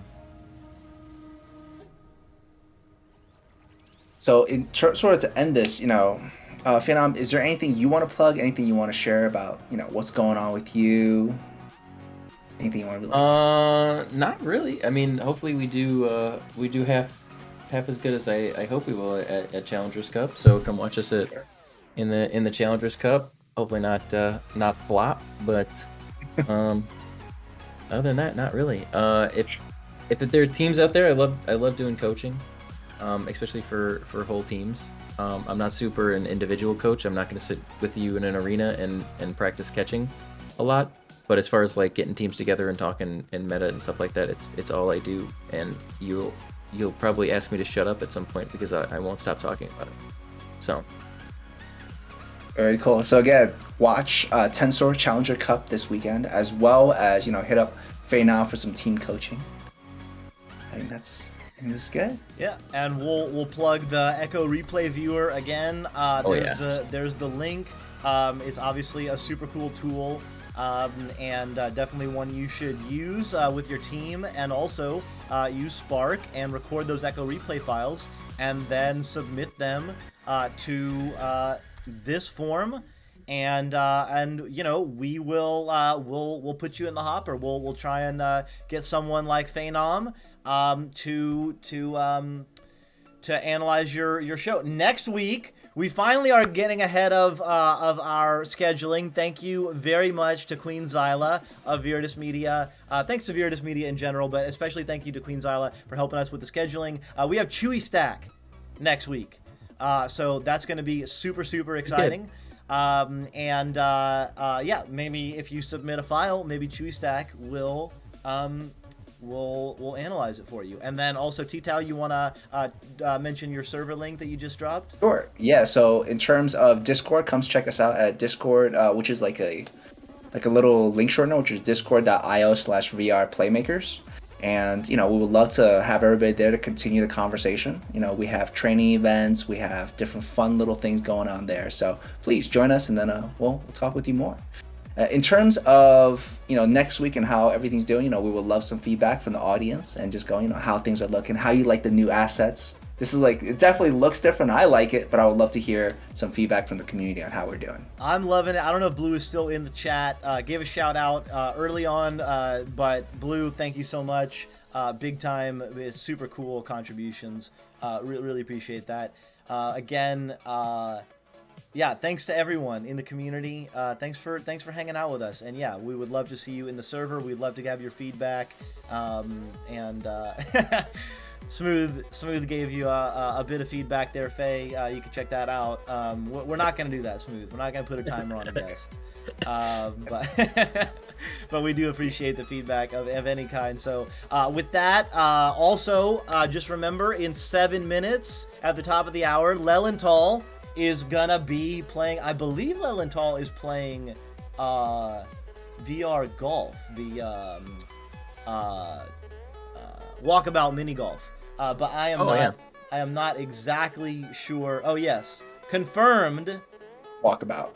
So sort of to end this, PHAEN0M, is there anything you want to plug? Anything you want to share about, what's going on with you? Anything you want to be like? Not really. I mean, hopefully we do half as good as I hope we will at Challengers Cup. So come watch us in the Challengers Cup. Hopefully not flop, but other than that, not really. If there are teams out there, I love doing coaching, especially for whole teams. I'm not super an individual coach. I'm not going to sit with you in an arena and practice catching a lot. But as far as like getting teams together and talking and meta and stuff like that, it's all I do. And you'll probably ask me to shut up at some point because I won't stop talking about it. So. Very cool. So again, watch Tensor Challenger Cup this weekend, as well as hit up PHAEN0M for some team coaching. I think that's good. Yeah, and we'll plug the Echo Replay viewer again. There's the link. It's obviously a super cool tool, and definitely one you should use with your team, and also use Spark and record those Echo Replay files, and then submit them to this form. And we will we'll put you in the hopper. We'll try and get someone like PHAEN0M to analyze your show next week. We finally are getting ahead of our scheduling. Thank you very much to Queen Zyla of Viridis Media. Thanks to Viridis Media in general, but especially thank you to Queen Zyla for helping us with the scheduling. We have Chewy Stack next week, so that's going to be super exciting. Yeah, maybe if you submit a file, maybe Chewy Stack will we'll analyze it for you. And then also, TTao, you want to mention your server link that you just dropped? Sure. Yeah. So in terms of Discord, come check us out at Discord, which is like a little link shortener, which is discord.io/VR Playmakers. And we would love to have everybody there to continue the conversation. We have training events, we have different fun little things going on there. So please join us, and then we'll talk with you more. In terms of next week and how everything's doing, we would love some feedback from the audience and just going how things are looking, how you like the new assets. This is it definitely looks different. I like it, but I would love to hear some feedback from the community on how we're doing. I'm loving it. I don't know if Blue is still in the chat. Gave a shout out early on, but Blue, thank you so much. Big time. It's super cool contributions. Really appreciate that. Again, yeah, thanks to everyone in the community. Thanks for hanging out with us. And yeah, we would love to see you in the server. We'd love to have your feedback. Smooth gave you a bit of feedback there, Faye. You can check that out. We're not going to do that, Smooth. We're not going to put a timer on a guest. But we do appreciate the feedback of any kind. So with that, also just remember, in 7 minutes at the top of the hour, Lelental is gonna be playing. I believe Lelental is playing VR golf, the walkabout mini golf. but I am Oh, not. yeah. I am not exactly sure. Oh yes, confirmed. Walkabout.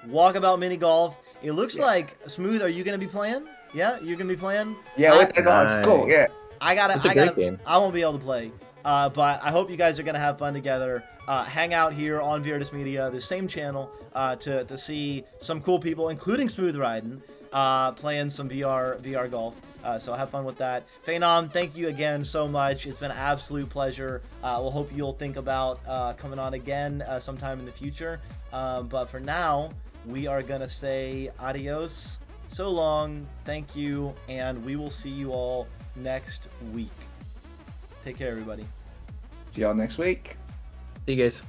Walkabout mini golf. It looks Yeah. like Smooth. Are you gonna be playing? Yeah, you're gonna be playing. Yeah, with the dogs. Cool. Nice. Yeah. It's a great game. I won't be able to play. But I hope you guys are gonna have fun together. Hang out here on Virtus Media, the same channel, to see some cool people, including Smooth Riding, playing some VR golf. So have fun with that. PHAEN0M, thank you again so much. It's been an absolute pleasure. We'll hope you'll think about coming on again sometime in the future. But for now, we are gonna say adios. So long, thank you, and we will see you all next week. Take care, everybody. See y'all next week. See you guys.